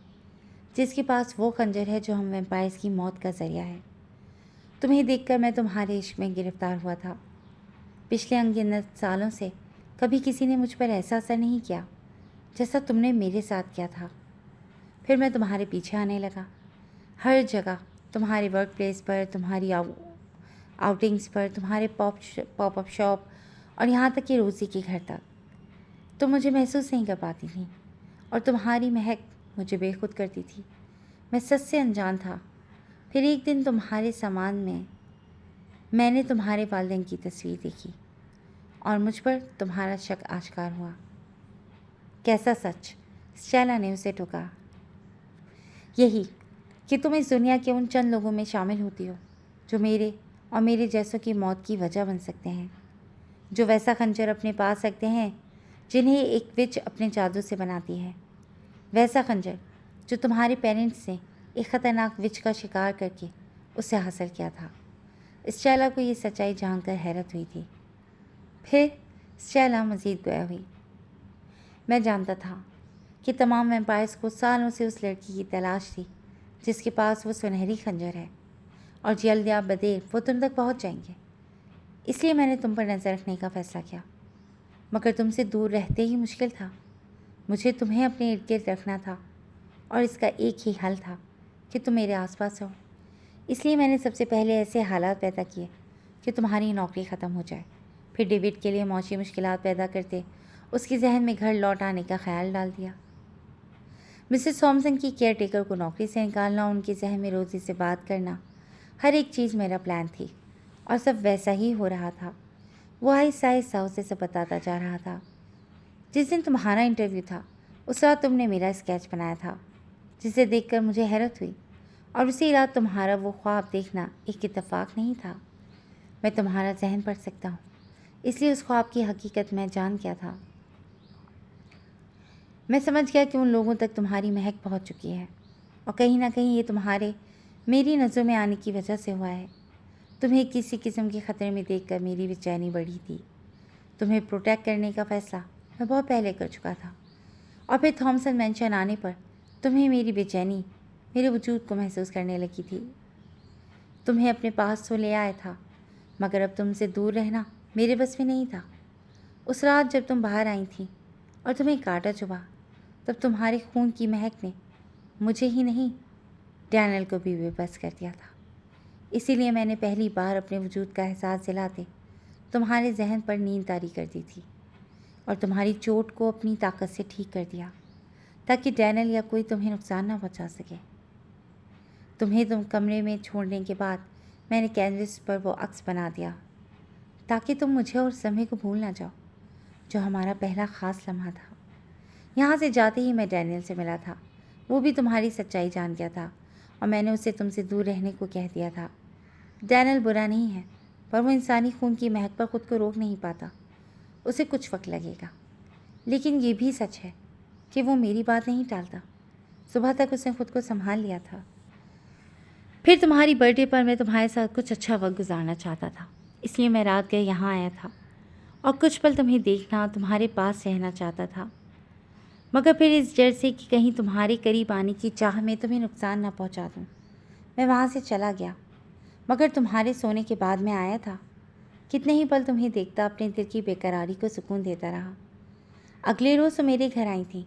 A: جس کے پاس وہ خنجر ہے جو ہم ویمپائرز کی موت کا ذریعہ ہے۔ تمہیں دیکھ کر میں تمہارے عشق میں گرفتار ہوا تھا۔ پچھلے انگنت سالوں سے کبھی کسی نے مجھ پر ایسا اثر نہیں کیا جیسا تم نے میرے ساتھ کیا تھا۔ پھر میں تمہارے پیچھے آنے لگا، ہر جگہ، تمہارے ورک پلیس پر، تمہاری آؤٹنگز پر، تمہارے پاپ اپ شاپ اور یہاں تک کہ روزی کے گھر تک۔ تم مجھے محسوس نہیں کر پاتی تھی اور تمہاری مہک مجھے بے خود کرتی تھی۔ میں سچ سے انجان تھا۔ پھر ایک دن تمہارے سامان میں نے تمہارے والدین کی تصویر دیکھی اور مجھ پر تمہارا شک آشکار ہوا۔ کیسا سچ؟ چیلا نے اسے ٹوکا۔ یہی کہ تم اس دنیا کے ان چند لوگوں میں شامل ہوتی ہو جو میرے اور میرے جیسوں کی موت کی وجہ بن سکتے ہیں، جو ویسا خنجر اپنے پاس رکھتے ہیں جنہیں ایک وچ اپنے جادو سے بناتی ہے، ویسا خنجر جو تمہارے پیرنٹس نے ایک خطرناک وچ کا شکار کر کے اسے حاصل کیا تھا۔ اسٹیلا کو یہ سچائی جان کر حیرت ہوئی تھی۔ پھر اسٹیلا مزید گویا ہوئی، میں جانتا تھا کہ تمام ویمپائرس کو سالوں سے اس لڑکی کی تلاش تھی جس کے پاس وہ سنہری خنجر ہے، اور جلد یا بدیر وہ تم تک پہنچ جائیں گے۔ اس لیے میں نے تم پر نظر رکھنے کا فیصلہ کیا، مگر تم سے دور رہتے ہی مشکل تھا۔ مجھے تمہیں اپنے ارد گرد رکھنا تھا، اور اس کا ایک ہی حل تھا کہ تم میرے آس پاس رہو۔ اس لیے میں نے سب سے پہلے ایسے حالات پیدا کیے کہ تمہاری نوکری ختم ہو جائے، پھر ڈیوڈ کے لیے معاشی مشکلات پیدا کرتے اس کے ذہن میں گھر لوٹ آنے کا خیال ڈال دیا۔ مسز تھامسن کی کیئر ٹیکر کو نوکری سے نکالنا، ان کے ذہن میں روزی سے بات کرنا، ہر ایک چیز میرا پلان تھی، اور سب ویسا ہی ہو رہا تھا۔ وہ آہستہ آہستہ اسے سب بتاتا جا رہا تھا۔ جس دن تمہارا انٹرویو تھا اس رات تم نے میرا اسکیچ بنایا تھا، جسے دیکھ کر مجھے حیرت ہوئی، اور اسی رات تمہارا وہ خواب دیکھنا ایک اتفاق نہیں تھا۔ میں تمہارا ذہن پڑھ سکتا ہوں، اس لیے اس خواب کی حقیقت میں جان گیا تھا۔ میں سمجھ گیا کہ ان لوگوں تک تمہاری مہک پہنچ چکی ہے، اور کہیں نہ کہیں یہ تمہارے میری نظروں میں آنے کی وجہ سے ہوا ہے۔ تمہیں کسی قسم کے خطرے میں دیکھ کر میری بے چینی بڑھی تھی۔ تمہیں پروٹیکٹ کرنے کا فیصلہ میں بہت پہلے کر چکا تھا، اور پھر تھامسن مینشن آنے پر تمہیں میری بے چینی میرے وجود کو محسوس کرنے لگی تھی۔ تمہیں اپنے پاس تو لے آیا تھا، مگر اب تم سے دور رہنا میرے بس میں نہیں تھا۔ اس رات جب تم باہر آئی تھیں اور تمہیں کاٹا چبھا، تب تمہارے خون کی مہک نے مجھے ہی نہیں، ڈینیل کو بھی بے بس کر دیا تھا۔ اسی لیے میں نے پہلی بار اپنے وجود کا احساس دلاتے تمہارے ذہن پر نیند طاری کر دی تھی، اور تمہاری چوٹ کو اپنی طاقت سے ٹھیک کر دیا تاکہ ڈینیل یا کوئی تمہیں نقصان نہ پہنچا سکے۔ تمہیں کمرے میں چھوڑنے کے بعد میں نے کینوس پر وہ عکس بنا دیا تاکہ تم مجھے اور سمے کو بھول نہ جاؤ، جو ہمارا پہلا خاص لمحہ تھا۔ یہاں سے جاتے ہی میں ڈینیل سے ملا تھا، وہ بھی تمہاری سچائی جان گیا تھا، اور میں نے اسے تم سے دور رہنے کو کہہ دیا تھا۔ ڈینیل برا نہیں ہے، پر وہ انسانی خون کی مہک پر خود کو روک نہیں پاتا، اسے کچھ وقت لگے گا۔ لیکن یہ بھی سچ ہے کہ وہ میری بات نہیں ٹالتا۔ صبح تک اس نے خود کو سنبھال لیا تھا۔ پھر تمہاری برتھ ڈے پر میں تمہارے ساتھ کچھ اچھا وقت گزارنا چاہتا تھا، اس لیے میں رات گئے یہاں آیا تھا، اور کچھ پل تمہیں دیکھنا، تمہارے پاس رہنا چاہتا تھا، مگر پھر اس ڈر سے کہ کہیں تمہارے قریب آنے کی چاہ میں تمہیں نقصان نہ پہنچا دوں، میں وہاں سے چلا گیا۔ مگر تمہارے سونے کے بعد میں آیا تھا، کتنے ہی پل تمہیں دیکھتا اپنے دل کی بے قراری کو سکون دیتا رہا۔ اگلے روز تم میرے گھر آئی تھیں،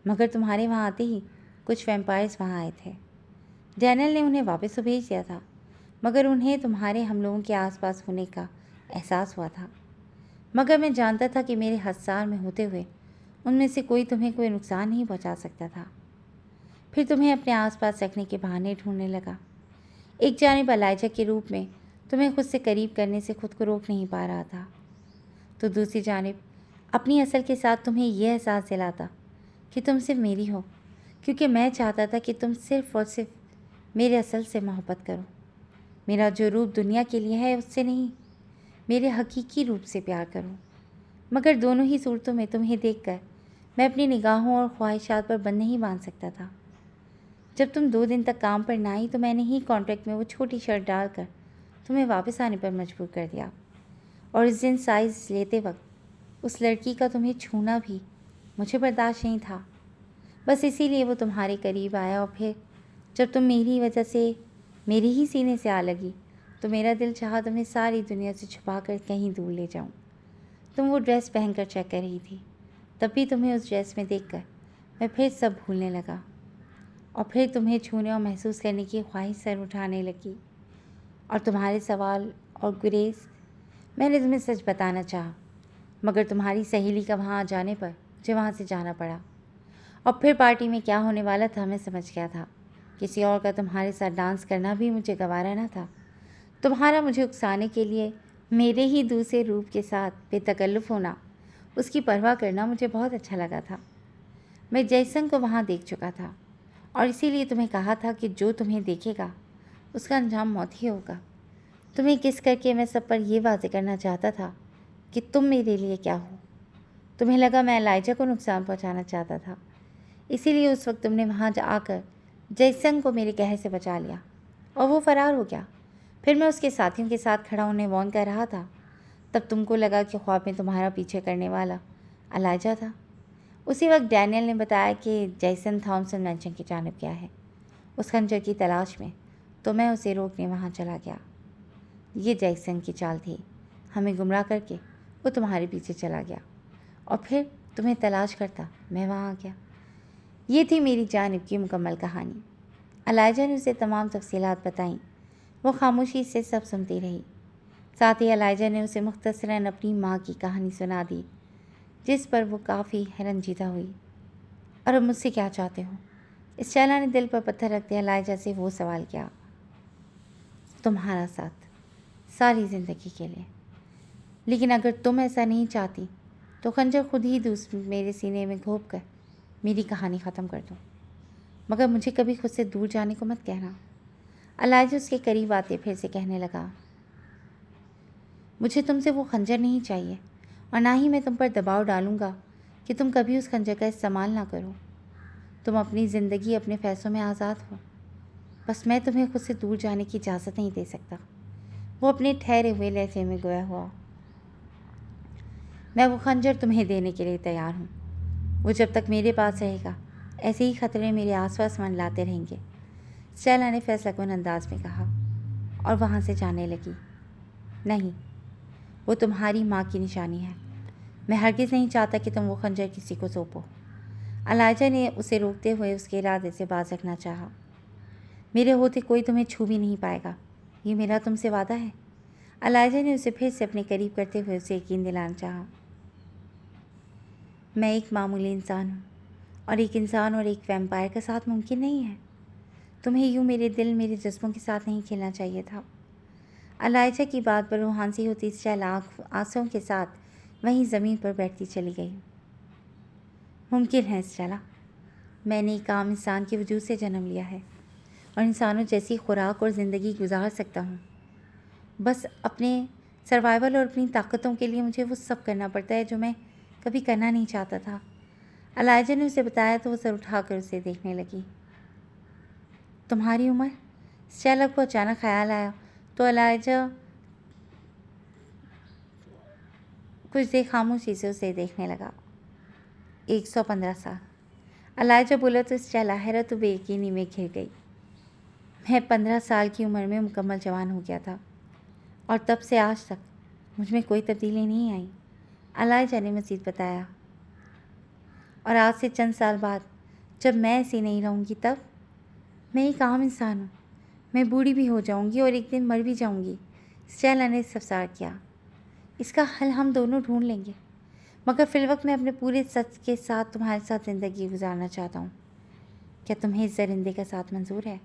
A: مگر تمہارے وہاں آتے ہی کچھ ویمپائرس وہاں آئے تھے۔ ڈینیل نے انہیں واپس تو بھیج دیا تھا، مگر انہیں تمہارے ہم لوگوں کے آس پاس ہونے کا احساس ہوا تھا۔ مگر میں جانتا تھا کہ میرے حصار میں ہوتے ہوئے ان میں سے کوئی تمہیں کوئی نقصان نہیں پہنچا سکتا تھا۔ پھر تمہیں اپنے آس پاس رکھنے کے بہانے ڈھونڈنے لگا۔ ایک جانب الائجہ کے روپ میں تمہیں خود سے قریب کرنے سے خود کو روک نہیں پا رہا تھا، تو دوسری جانب اپنی اصل کے ساتھ تمہیں یہ احساس دلاتا کہ تم صرف میری ہو، کیونکہ میں چاہتا تھا کہ تم صرف اور صرف میرے اصل سے محبت کرو۔ میرا جو روپ دنیا کے لیے ہے اس سے نہیں، میرے حقیقی روپ سے پیار کرو۔ مگر دونوں ہی صورتوں میں تمہیں دیکھ کر میں اپنی نگاہوں اور خواہشات پر بند نہیں باندھ سکتا تھا۔ جب تم 2 دن تک کام پر نہ آئی تو میں نے ہی کانٹریکٹ میں وہ چھوٹی شرٹ ڈال کر تمہیں واپس آنے پر مجبور کر دیا، اور اس دن سائز لیتے وقت اس لڑکی کا تمہیں چھونا بھی مجھے برداشت نہیں تھا۔ بس اسی لیے وہ تمہارے قریب آیا، اور پھر جب تم میری وجہ سے میرے ہی سینے سے آ لگی تو میرا دل چاہا تمہیں ساری دنیا سے چھپا کر کہیں دور لے جاؤں۔ تم وہ ڈریس پہن کر چیک کر رہی تھی، تب بھی تمہیں اس ڈریس میں دیکھ کر میں پھر سب بھولنے لگا، اور پھر تمہیں چھونے اور محسوس کرنے کی خواہش سر اٹھانے لگی۔ اور تمہارے سوال اور گریز، میں نے تمہیں سچ بتانا چاہا، مگر تمہاری سہیلی کا وہاں آ جانے پر مجھے وہاں سے جانا پڑا۔ اور پھر پارٹی میں کیا ہونے والا تھا میں سمجھ گیا تھا۔ کسی اور کا تمہارے ساتھ ڈانس کرنا بھی مجھے گوارا نہ تھا۔ تمہارا مجھے اکسانے کے لیے میرے ہی دوسرے روپ کے ساتھ بے تکلف ہونا، اس کی پرواہ کرنا مجھے بہت اچھا لگا تھا۔ میں جیسن کو وہاں دیکھ چکا تھا، اور اسی لیے تمہیں کہا تھا کہ جو تمہیں دیکھے گا اس کا انجام موت ہی ہوگا۔ تمہیں کس کر کے میں سب پر یہ واضح کرنا چاہتا تھا کہ تم میرے لیے کیا ہو۔ تمہیں لگا میں الائجہ کو نقصان پہنچانا چاہتا تھا، اسی لیے اس وقت تم نے وہاں آ کر جیسن کو میرے قہر سے بچا لیا اور وہ فرار ہو گیا۔ پھر میں اس کے ساتھیوں کے ساتھ کھڑا انہیں وارن کر رہا تھا، تب تم کو لگا کہ خواب میں تمہارا پیچھے کرنے والا الائجہ تھا۔ اسی وقت ڈینیل نے بتایا کہ جیسن تھامسن مینشن کی جانب گیا ہے اس خنجر کی تلاش میں، تو میں اسے روکنے وہاں چلا گیا۔ یہ جیسن کی چال تھی، ہمیں گمراہ کر کے وہ تمہارے پیچھے چلا گیا اور پھر تمہیں تلاش کرتا میں وہاں آ گیا۔ یہ تھی میری جانب کی مکمل کہانی۔ الائجہ نے اسے تمام تفصیلات بتائیں۔ وہ خاموشی سے سب سنتی رہی۔ ساتھ ہی الائجہ نے اسے مختصراً اپنی ماں کی کہانی سنا دی، جس پر وہ کافی رنجیدہ ہوئی۔ اور اب مجھ سے کیا چاہتے ہو؟ اسٹیلا نے دل پر پتھر رکھتے الائجہ سے وہ سوال کیا۔ تمہارا ساتھ ساری زندگی کے لیے، لیکن اگر تم ایسا نہیں چاہتی تو خنجر خود ہی میرے سینے میں گھونپ کر میری کہانی ختم کر دو، مگر مجھے کبھی خود سے دور جانے کو مت کہنا۔ الائجہ اس کے قریب آتے پھر سے کہنے لگا، مجھے تم سے وہ خنجر نہیں چاہیے، اور نہ ہی میں تم پر دباؤ ڈالوں گا کہ تم کبھی اس خنجر کا استعمال نہ کرو۔ تم اپنی زندگی اپنے فیصلوں میں آزاد ہو، بس میں تمہیں خود سے دور جانے کی اجازت نہیں دے سکتا۔ وہ اپنے ٹھہرے ہوئے لہجے میں گویا ہوا، میں وہ خنجر تمہیں دینے کے لیے تیار ہوں۔ وہ جب تک میرے پاس رہے گا ایسے ہی خطرے میرے آس پاس منڈلاتے رہیں گے، اسٹیلا نے فیصلہ کن انداز میں کہا، اور وہاں سے جانے لگی۔ نہیں، وہ تمہاری ماں کی نشانی ہے، میں ہرگز نہیں چاہتا کہ تم وہ خنجر کسی کو سونپو۔ الائجہ نے اسے روکتے ہوئے اس کے ارادے سے باز رکھنا چاہا۔ میرے ہوتے کوئی تمہیں چھو بھی نہیں پائے گا، یہ میرا تم سے وعدہ ہے۔ الائجہ نے اسے پھر سے اپنے قریب کرتے ہوئے اسے یقین دلانا چاہا۔ میں ایک معمولی انسان ہوں، اور ایک انسان اور ایک ویمپائر کا ساتھ ممکن نہیں ہے۔ تمہیں یوں میرے دل میرے جذبوں کے ساتھ نہیں کھیلنا چاہیے تھا۔ الائجہ کی بات پر روحانسی ہوتی اسٹیلا آنسوں کے ساتھ وہیں زمین پر بیٹھتی چلی گئی۔ ممکن ہے اسٹیلا، میں نے ایک عام انسان کے وجود سے جنم لیا ہے اور انسانوں جیسی خوراک اور زندگی گزار سکتا ہوں۔ بس اپنے سروائیول اور اپنی طاقتوں کے لیے مجھے وہ سب کرنا پڑتا ہے جو میں کبھی کرنا نہیں چاہتا تھا۔ الائجہ نے اسے بتایا تو وہ سر اٹھا کر اسے دیکھنے لگی۔ تمہاری عمر؟ اسٹیلا کو اچانک خیال آیا تو الائجہ کچھ دیر خاموشی سے اسے دیکھنے لگا۔ 115 سال، الائجہ بولا تو اسٹیلا حیرت و بے یقینی میں گھر گئی۔ میں 15 سال کی عمر میں مکمل جوان ہو گیا تھا، اور تب سے آج تک مجھ میں کوئی تبدیلی نہیں آئی، الائجہ نے مزید بتایا۔ اور آج سے چند سال بعد جب میں ایسی نہیں رہوں گی تب میں ایک عام انسان ہوں، میں بوڑھی بھی ہو جاؤں گی اور ایک دن مر بھی جاؤں گی، اسٹیلا نے استفسار کیا۔ اس کا حل ہم دونوں ڈھونڈ لیں گے، مگر فی الوقت میں اپنے پورے سچ کے ساتھ تمہارے ساتھ زندگی گزارنا چاہتا ہوں۔ کیا تمہیں اس درندے کا ساتھ منظور ہے؟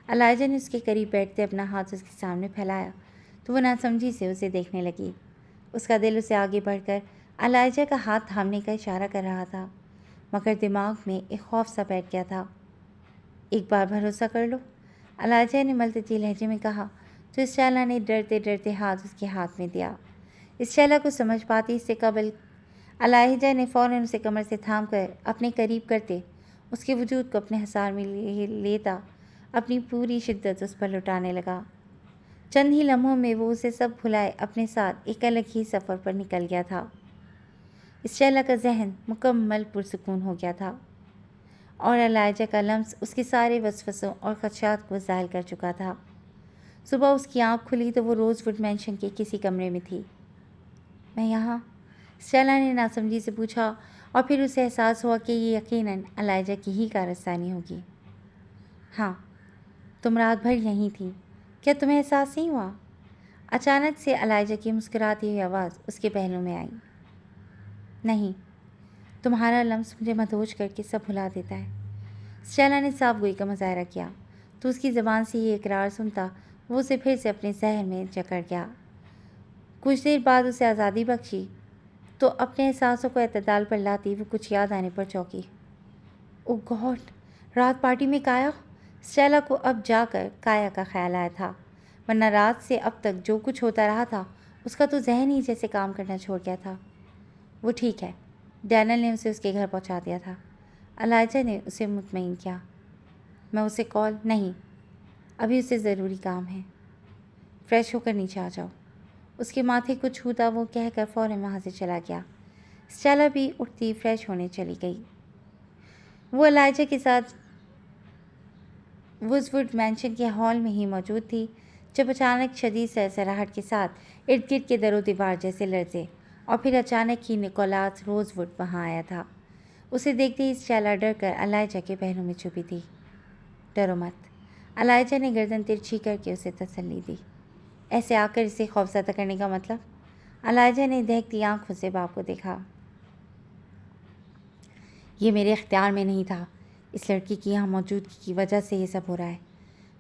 A: الائجہ نے اس کے قریب بیٹھتے اپنا ہاتھ اس کے سامنے پھیلایا تو وہ ناسمجھی سے اسے دیکھنے لگی۔ اس کا دل اسے آگے بڑھ کر الائجہ کا ہاتھ تھامنے کا اشارہ کر رہا تھا، مگر دماغ میں ایک خوف سا بیٹھ گیا تھا۔ ایک بار بھروسہ کر لو، الائجہ نے ملتتی لہجے میں کہا تو اسٹیلا نے ڈرتے ڈرتے ہاتھ اس کے ہاتھ میں دیا۔ اسٹیلا کو سمجھ پاتی اس سے قبل الائجہ نے فوراً اسے کمر سے تھام کر اپنے قریب کرتے اس کے وجود کو اپنے حصار میں لیتا اپنی پوری شدت اس پر لٹانے لگا۔ چند ہی لمحوں میں وہ اسے سب بھلائے اپنے ساتھ ایک الگ ہی سفر پر نکل گیا تھا۔ اسٹیلا کا ذہن مکمل پرسکون ہو گیا تھا، اور الائجہ کا لمس اس کے سارے وسوسوں اور خدشات کو زائل کر چکا تھا۔ صبح اس کی آنکھ کھلی تو وہ روز ووڈ مینشن کے کسی کمرے میں تھی۔ میں یہاں؟ اسٹیلا نے ناسمجھی سے پوچھا، اور پھر اسے احساس ہوا کہ یہ یقیناً الائجہ کی ہی کارستانی ہوگی۔ ہاں، تم رات بھر یہیں تھی، کیا تمہیں احساس نہیں ہوا؟ اچانک سے الائجہ کی مسکراتی ہوئی آواز اس کے پہلو میں آئی۔ نہیں، تمہارا لمس مجھے مدہوش کر کے سب بھلا دیتا ہے۔ اسٹیلا نے صاف گوئی کا مظاہرہ کیا تو اس کی زبان سے یہ اقرار سنتا وہ اسے پھر سے اپنے ذہن میں جکڑ گیا۔ کچھ دیر بعد اسے آزادی بخشی تو اپنے احساسوں کو اعتدال پر لاتی وہ کچھ یاد آنے پر چونکی۔ او گاڈ، رات پارٹی میں کایا؟ اسٹیلا کو اب جا کر کایا کا خیال آیا تھا، ورنہ رات سے اب تک جو کچھ ہوتا رہا تھا اس کا تو ذہن ہی جیسے کام کرنا چھوڑ گیا تھا۔ وہ ٹھیک ہے، ڈینل نے اسے اس کے گھر پہنچا دیا تھا۔ الائجا نے اسے مطمئن کیا۔ میں اسے کال نہیں، ابھی اسے ضروری کام ہے، فریش ہو کر نیچے آ جاؤ۔ اس کے ماتھے کو چھوتا وہ کہہ کر فوراً وہاں سے چلا گیا۔ اسٹیلا بھی اٹھتی فریش ہونے چلی گئی۔ وہ الائجا کے ساتھ ووزوڈ مینشن کے ہال میں ہی موجود تھی جب اچانک شدید سرسراہٹ کے ساتھ ارد گرد کے در و دیوار جیسے لرزے اور پھر اچانک ہی نکولاس روزوڈ وہاں آیا تھا۔ اسے دیکھتے ہی اسٹیلا ڈر کر الائجا کے پہلو میں چھپی تھی۔ ڈرو مت، الائجا نے گردن ترچھی کر کے اسے تسلی دی۔ ایسے آ کر اسے خوفزدہ کرنے کا مطلب؟ الائجا نے دہکتی آنکھوں سے باپ کو دیکھا۔ یہ میرے اختیار میں نہیں تھا، اس لڑکی کی یہاں موجودگی کی وجہ سے یہ سب ہو رہا ہے۔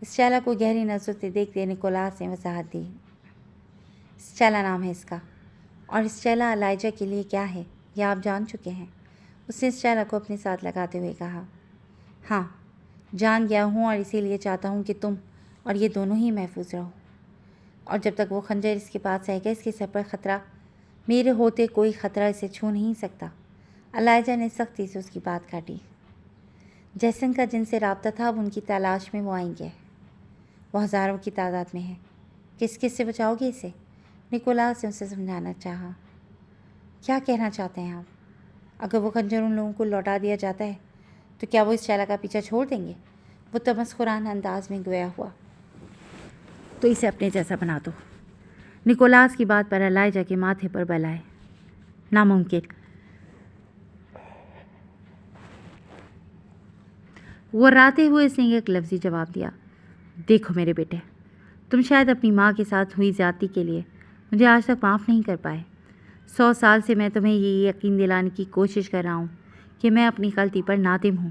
A: اسٹیلا کو گہری نظروں سے دیکھتے نکولاس نے وضاحت دی۔ اسٹیلا نام ہے اس کا، اور اسٹیلا الائجا کے لیے کیا ہے یہ آپ جان چکے ہیں، اس نے اسٹیلا کو اپنے ساتھ لگاتے ہوئے کہا۔ ہاں، جان گیا ہوں، اور اسی لیے چاہتا ہوں کہ تم اور یہ دونوں ہی محفوظ رہو، اور جب تک وہ خنجر اس کے پاس رہے گا اس کے سر پر خطرہ، میرے ہوتے کوئی خطرہ اسے چھو نہیں سکتا۔ الائجا نے سختی سے اس کی بات کاٹی۔ جیسن کا جن سے رابطہ تھا اب ان کی تلاش میں وہ آئیں گے، وہ ہزاروں کی تعداد میں ہے، کس کس سے بچاؤ گے اسے؟ نکولاس نے اسے سمجھانا چاہا۔ کیا کہنا چاہتے ہیں آپ؟ اگر وہ خنجر ان لوگوں کو لوٹا دیا جاتا ہے تو کیا وہ اسٹیلا کا پیچھا چھوڑ دیں گے؟ وہ تمسخرانہ انداز میں گویا ہوا۔ تو اسے اپنے جیسا بنا دو۔ نکولاس کی بات پر الائجا کے ماتھے پر بل آئے۔ ناممکن۔ وہ راتے ہوئے اس نے ایک لفظی جواب دیا۔ دیکھو میرے بیٹے، تم شاید اپنی ماں کے ساتھ ہوئی زیادتی کے لیے مجھے آج تک معاف نہیں کر پائے۔ 100 سال سے میں تمہیں یہ یقین دلانے کی کوشش کر رہا ہوں کہ میں اپنی غلطی پر نادم ہوں،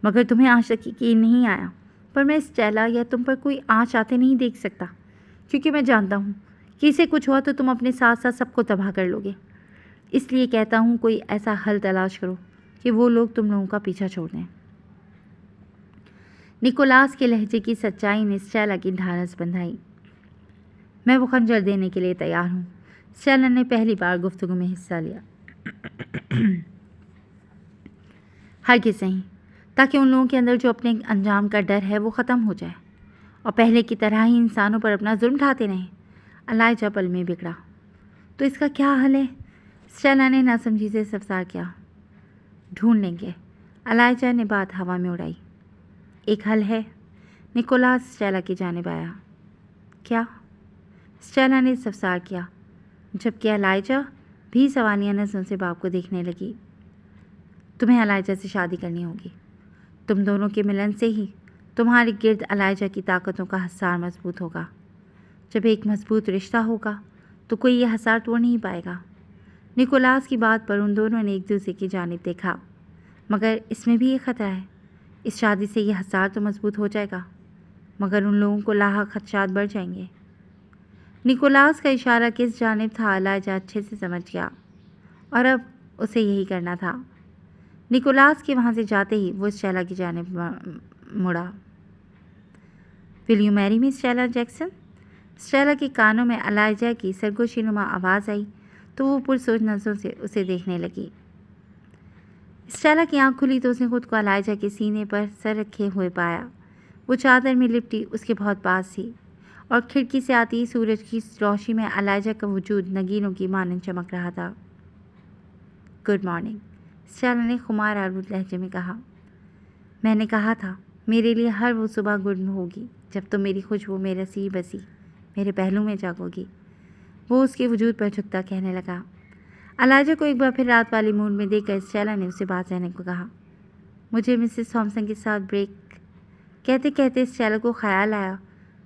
A: مگر تمہیں آج تک یقین نہیں آیا۔ پر میں اسٹیلا یا تم پر کوئی آنچ آتے نہیں دیکھ سکتا، کیونکہ میں جانتا ہوں کہ اسے کچھ ہوا تو تم اپنے ساتھ ساتھ سب کو تباہ کر لو گے۔ اس لیے کہتا ہوں کوئی ایسا حل تلاش کرو کہ وہ لوگ تم لوگوں کا پیچھا چھوڑ دیں۔ نکولاس کے لہجے کی سچائی نے اسٹیلا کی ڈھارس بندھائی۔ میں وہ خنجر دینے کے لیے تیار ہوں۔ اسٹیلا نے پہلی بار گفتگو میں حصہ لیا۔ ہرگز نہیں، تاکہ ان لوگوں کے اندر جو اپنے انجام کا ڈر ہے وہ ختم ہو جائے اور پہلے کی طرح ہی انسانوں پر اپنا ظلم ڈھاتے رہیں۔ الائجا پل میں بگڑا۔ تو اس کا کیا حل ہے؟ اسٹیلا نے ناسمجھی سے استفسار کیا۔ ڈھونڈ لیں گے، الائجا نے بات ہوا میں اڑائی۔ ایک حل ہے؟ نکولاس اسٹیلا کی جانب آیا۔ کیا؟ اسٹیلا نے استفسار کیا، جبکہ الائجا بھی سوانح نظروں سے باپ کو دیکھنے لگی۔ تمہیں الائجا سے شادی کرنی ہوگی۔ تم دونوں کے ملن سے ہی تمہارے گرد الائجا کی طاقتوں کا حصار مضبوط ہوگا۔ جب ایک مضبوط رشتہ ہوگا تو کوئی یہ حصار توڑ نہیں پائے گا۔ نکولاس کی بات پر ان دونوں نے ایک دوسرے کی جانب دیکھا۔ مگر اس میں بھی ایک خطرہ ہے۔ اس شادی سے یہ حصار تو مضبوط ہو جائے گا، مگر ان لوگوں کو لاحق خدشات بڑھ جائیں گے۔ نکولاس کا اشارہ کس جانب تھا الائجا اچھے سے سمجھ گیا، اور اب اسے یہی کرنا تھا۔ نکولاس کے وہاں سے جاتے ہی وہ اسٹیلا کی جانب مڑا۔ ول یو میری می اسٹیلا جیکسن؟ اسٹیلا کے کانوں میں الائجا کی سرگوشی نما آواز آئی تو وہ پرسوچ نظروں سے اسے دیکھنے لگی۔ اسٹیلا کی آنکھ کھلی تو اس نے خود کو الائجا کے سینے پر سر رکھے ہوئے پایا۔ وہ چادر میں لپٹی اس کے بہت پاس تھی، اور کھڑکی سے آتی سورج کی روشنی میں الائجا کا وجود نگینوں کی مانند چمک رہا تھا۔ گڈ مارننگ، اسٹیلا نے خمار آلود لہجے میں کہا۔ میں نے کہا تھا میرے لیے ہر وہ صبح گڈ ہوگی جب تم میری خوشبو میں رسی بسی میرے پہلو میں جاگو گی۔ وہ اس کے وجود پر جھکتا کہنے لگا۔ الائجا کو ایک بار پھر رات والی موڈ میں دیکھ کر اسٹیلا نے اسے بات رہنے کو کہا۔ مجھے مسز تھامسن کے ساتھ بریک کہتے کہتے اسٹیلا کو خیال آیا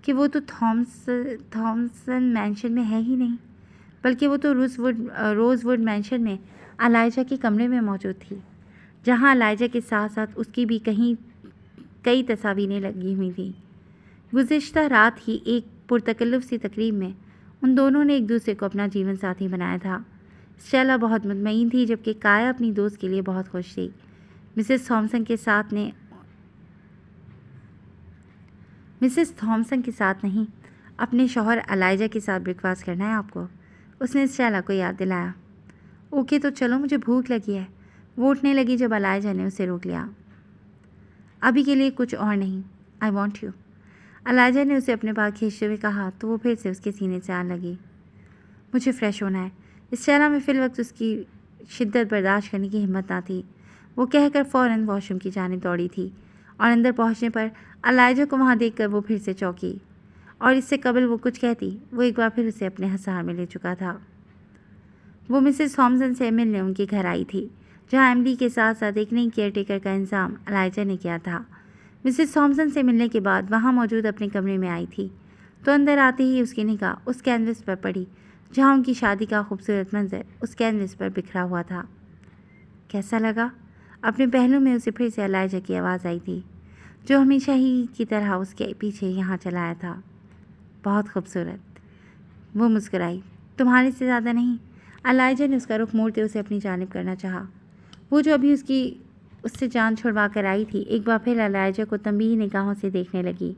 A: کہ وہ تو تھامسن مینشن میں ہے ہی نہیں، بلکہ وہ تو روز ووڈ مینشن میں الائجا کے کمرے میں موجود تھی، جہاں الائجا کے ساتھ ساتھ اس کی بھی کئی تصاویریں لگی ہوئی تھیں۔ گزشتہ رات ہی ایک پرتکلف سی تقریب میں ان دونوں نے ایک دوسرے کو اپنا جیون ساتھی بنایا تھا۔ اسٹیلا بہت مطمئن تھی، جبکہ کایا اپنی دوست کے لیے بہت خوش تھی۔ مسز تھامسن کے ساتھ نہیں، اپنے شوہر الائجا کے ساتھ بریک فاسٹ کرنا ہے آپ کو، اس نے اسٹیلا کو یاد دلایا۔ اوکے تو چلو، مجھے بھوک لگی ہے، وہ اٹھنے لگی جب علائجہ نے اسے روک لیا۔ ابھی کے لیے کچھ اور نہیں، آئی وانٹ یو، علائجہ نے اسے اپنے پاس کھینچتے ہوئے کہا تو وہ پھر سے اس کے سینے سے آن لگی۔ مجھے فریش ہونا ہے۔ اسٹیلا میں فی الوقت اس کی شدت برداشت کرنے کی ہمت نہ تھی۔ وہ کہہ کر فوراً واش روم کی جانب دوڑی تھی اور اندر پہنچنے پر علائجہ کو وہاں دیکھ کر وہ پھر سے چونکی، اور اس سے قبل وہ کچھ کہتی وہ ایک بار پھر اسے اپنے حصار میں لے چکا تھا۔ وہ مسز تھامسن سے ملنے ان کے گھر آئی تھی، جہاں ایملی کے ساتھ ساتھ ایک نئی کیئر ٹیکر کا انتظام علائجہ نے کیا تھا۔ مسز تھامسن سے ملنے کے بعد وہاں موجود اپنے کمرے میں آئی تھی تو اندر آتے ہی اس کی نگاہ اس کینوس پر پڑی جہاں ان کی شادی کا خوبصورت منظر اس کینوس پر بکھرا ہوا تھا۔ کیسا لگا؟ اپنے پہلو میں اسے پھر سے علائجہ کی آواز آئی تھی، جو ہمیشہ ہی کی طرح اس کے پیچھے یہاں چلایا تھا۔ بہت خوبصورت، وہ مسکرائی۔ تمہارے سے زیادہ نہیں۔ علائجہ نے اس کا رخ موڑتے اسے اپنی جانب کرنا چاہا۔ وہ جو ابھی اس سے جان چھڑوا کر آئی تھی ایک بار پھر علائجہ کو تنبیہی نگاہوں سے دیکھنے لگی۔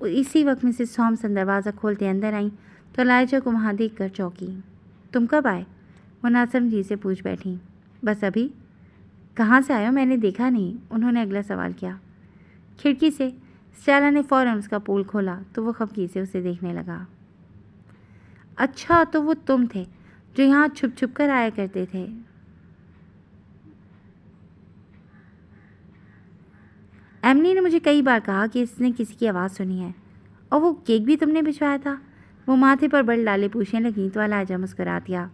A: اسی وقت مسز تھامسن دروازہ کھولتے اندر آئیں تو علائجہ کو وہاں دیکھ کر چونکی۔ تم کب آئے؟ وہ ناسمجھی سے پوچھ بیٹھیں۔ بس ابھی۔ کہاں سے آئے ہو؟ میں نے دیکھا نہیں، انہوں نے اگلا سوال کیا۔ کھڑکی سے۔ اسٹیلا نے فوراً اس کا پول کھولا تو وہ خفگی سے اسے دیکھنے لگا۔ اچھا، تو وہ تم تھے جو یہاں چھپ چھپ کر آیا کرتے تھے۔ ایملی نے مجھے کئی بار کہا کہ اس نے کسی کی آواز سنی ہے۔ اور وہ کیک بھی تم نے بھجوایا تھا؟ وہ ماتھے پر بل ڈالے پوچھنے لگیں تو علائجہ مسکرا دیا۔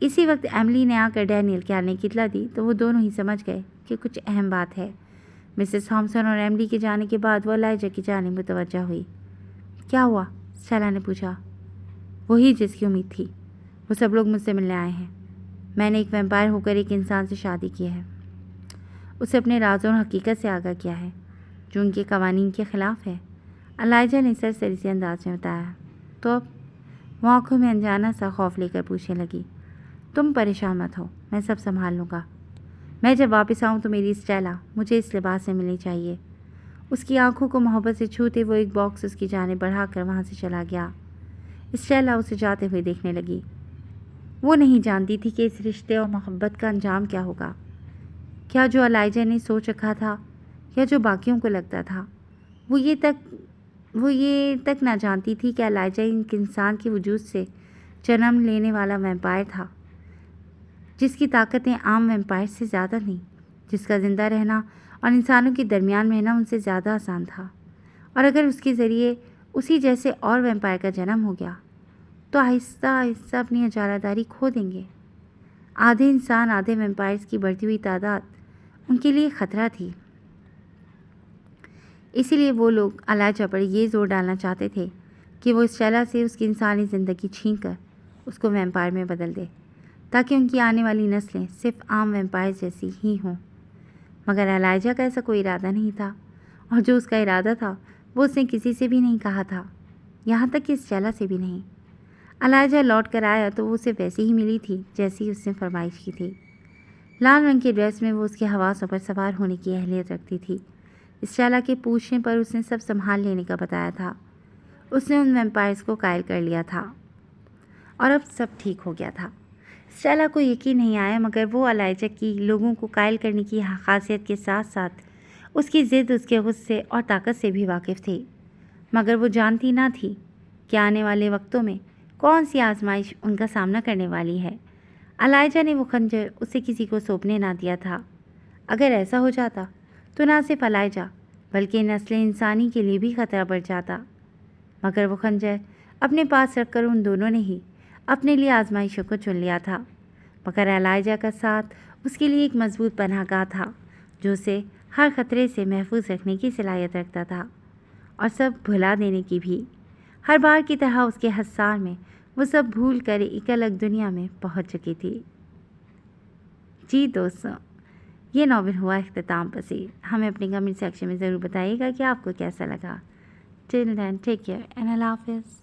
A: اسی وقت ایملی نے آ کر ڈینیل کے آنے کی اطلاع دی تو وہ دونوں ہی سمجھ گئے کہ کچھ اہم بات ہے۔ مسز تھامسن اور ایملی کے جانے کے بعد وہ علائجہ کی جانب متوجہ ہوئی۔ کیا ہوا؟ اسٹیلا نے پوچھا۔ وہی جس کی امید تھی، وہ سب لوگ مجھ سے ملنے آئے ہیں۔ میں نے ایک ویمپائر ہو کر ایک انسان سے شادی کی ہے، اسے اپنے رازوں اور حقیقت سے آگاہ کیا ہے جو ان کے قوانین کے خلاف ہے، علائجہ نے سرسری سے انداز میں بتایا۔ تو اب وہ آنکھوں میں انجانا سا خوف لے کر پوچھنے لگی۔ تم پریشان مت ہو، میں سب سنبھال لوں گا۔ میں جب واپس آؤں تو میری اسٹیلا مجھے اس لباس سے ملنی چاہیے۔ اس کی آنکھوں کو محبت سے چھوتے وہ ایک باکس اس کی جانب بڑھا کر وہاں سے چلا گیا۔ اسٹیلا اسے جاتے ہوئے دیکھنے لگی۔ وہ نہیں جانتی تھی کہ اس رشتے اور محبت کا انجام کیا ہوگا۔ کیا جو علائجہ نے سوچ رکھا تھا یا جو باقیوں کو لگتا تھا؟ وہ یہ تک نہ جانتی تھی کہ علائجہ ایک انسان کے وجود سے جنم لینے والا ویمپائر تھا، جس کی طاقتیں عام ویمپائر سے زیادہ تھیں، جس کا زندہ رہنا اور انسانوں کے درمیان رہنا ان سے زیادہ آسان تھا، اور اگر اس کے ذریعے اسی جیسے اور ویمپائر کا جنم ہو گیا تو آہستہ آہستہ اپنی اجارہ داری کھو دیں گے۔ آدھے انسان آدھے ویمپائرز کی بڑھتی ہوئی تعداد ان کے لیے خطرہ تھی۔ اسی لیے وہ لوگ علائجہ پر یہ زور ڈالنا چاہتے تھے کہ وہ اسٹیلا سے اس کی انسانی زندگی چھین کر اس کو ویمپائر میں بدل دے، تاکہ ان کی آنے والی نسلیں صرف عام ویمپائر جیسی ہی ہوں۔ مگر علائجہ کا ایسا کوئی ارادہ نہیں تھا، اور جو اس کا ارادہ تھا وہ اس نے کسی سے بھی نہیں کہا تھا، یہاں تک کہ اسٹیلا سے بھی نہیں۔ علائجہ لوٹ کر آیا تو وہ اسے ویسی ہی ملی تھی جیسی اس نے فرمائش کی تھی۔ لال رنگ کے ڈریس میں وہ اس کے حواسوں پر سوار ہونے کی اہلیت رکھتی تھی۔ اسٹیلا کے پوچھنے پر اس نے سب سنبھال لینے کا بتایا تھا۔ اس نے ان ویمپائرز کو قائل کر لیا تھا اور اب سب ٹھیک ہو گیا تھا۔ اسٹیلا کو یقین نہیں آیا، مگر وہ علائجہ کی لوگوں کو قائل کرنے کی خاصیت کے ساتھ ساتھ اس کی ضد، اس کے غصے اور طاقت سے بھی واقف تھی، مگر وہ جانتی نہ تھی کہ آنے والے وقتوں میں کون سی آزمائش ان کا سامنا کرنے والی ہے۔ علائجہ نے وہ خنجر اسے کسی کو سونپنے نہ دیا تھا۔ اگر ایسا ہو جاتا تو نہ صرف علائجہ بلکہ نسل انسانی کے لیے بھی خطرہ بڑھ جاتا، مگر وہ خنجر اپنے پاس رکھ کر ان دونوں نے ہی اپنے لیے آزمائشوں کو چن لیا تھا۔ مگر علائجہ کا ساتھ اس کے لیے ایک مضبوط پناہ گاہ تھا جو اسے ہر خطرے سے محفوظ رکھنے کی صلاحیت رکھتا تھا، اور سب بھلا دینے کی بھی۔ ہر بار کی طرح اس کے حصار میں وہ سب بھول کر ایک الگ دنیا میں پہنچ چکی تھی۔ جی دوستوں، یہ ناول ہوا اختتام پذیر۔ ہمیں اپنے کمنٹ سیکشن میں ضرور بتائیے گا کہ آپ کو کیسا لگا۔ ٹل دین ٹیک کیئر اینڈ اللہ حافظ۔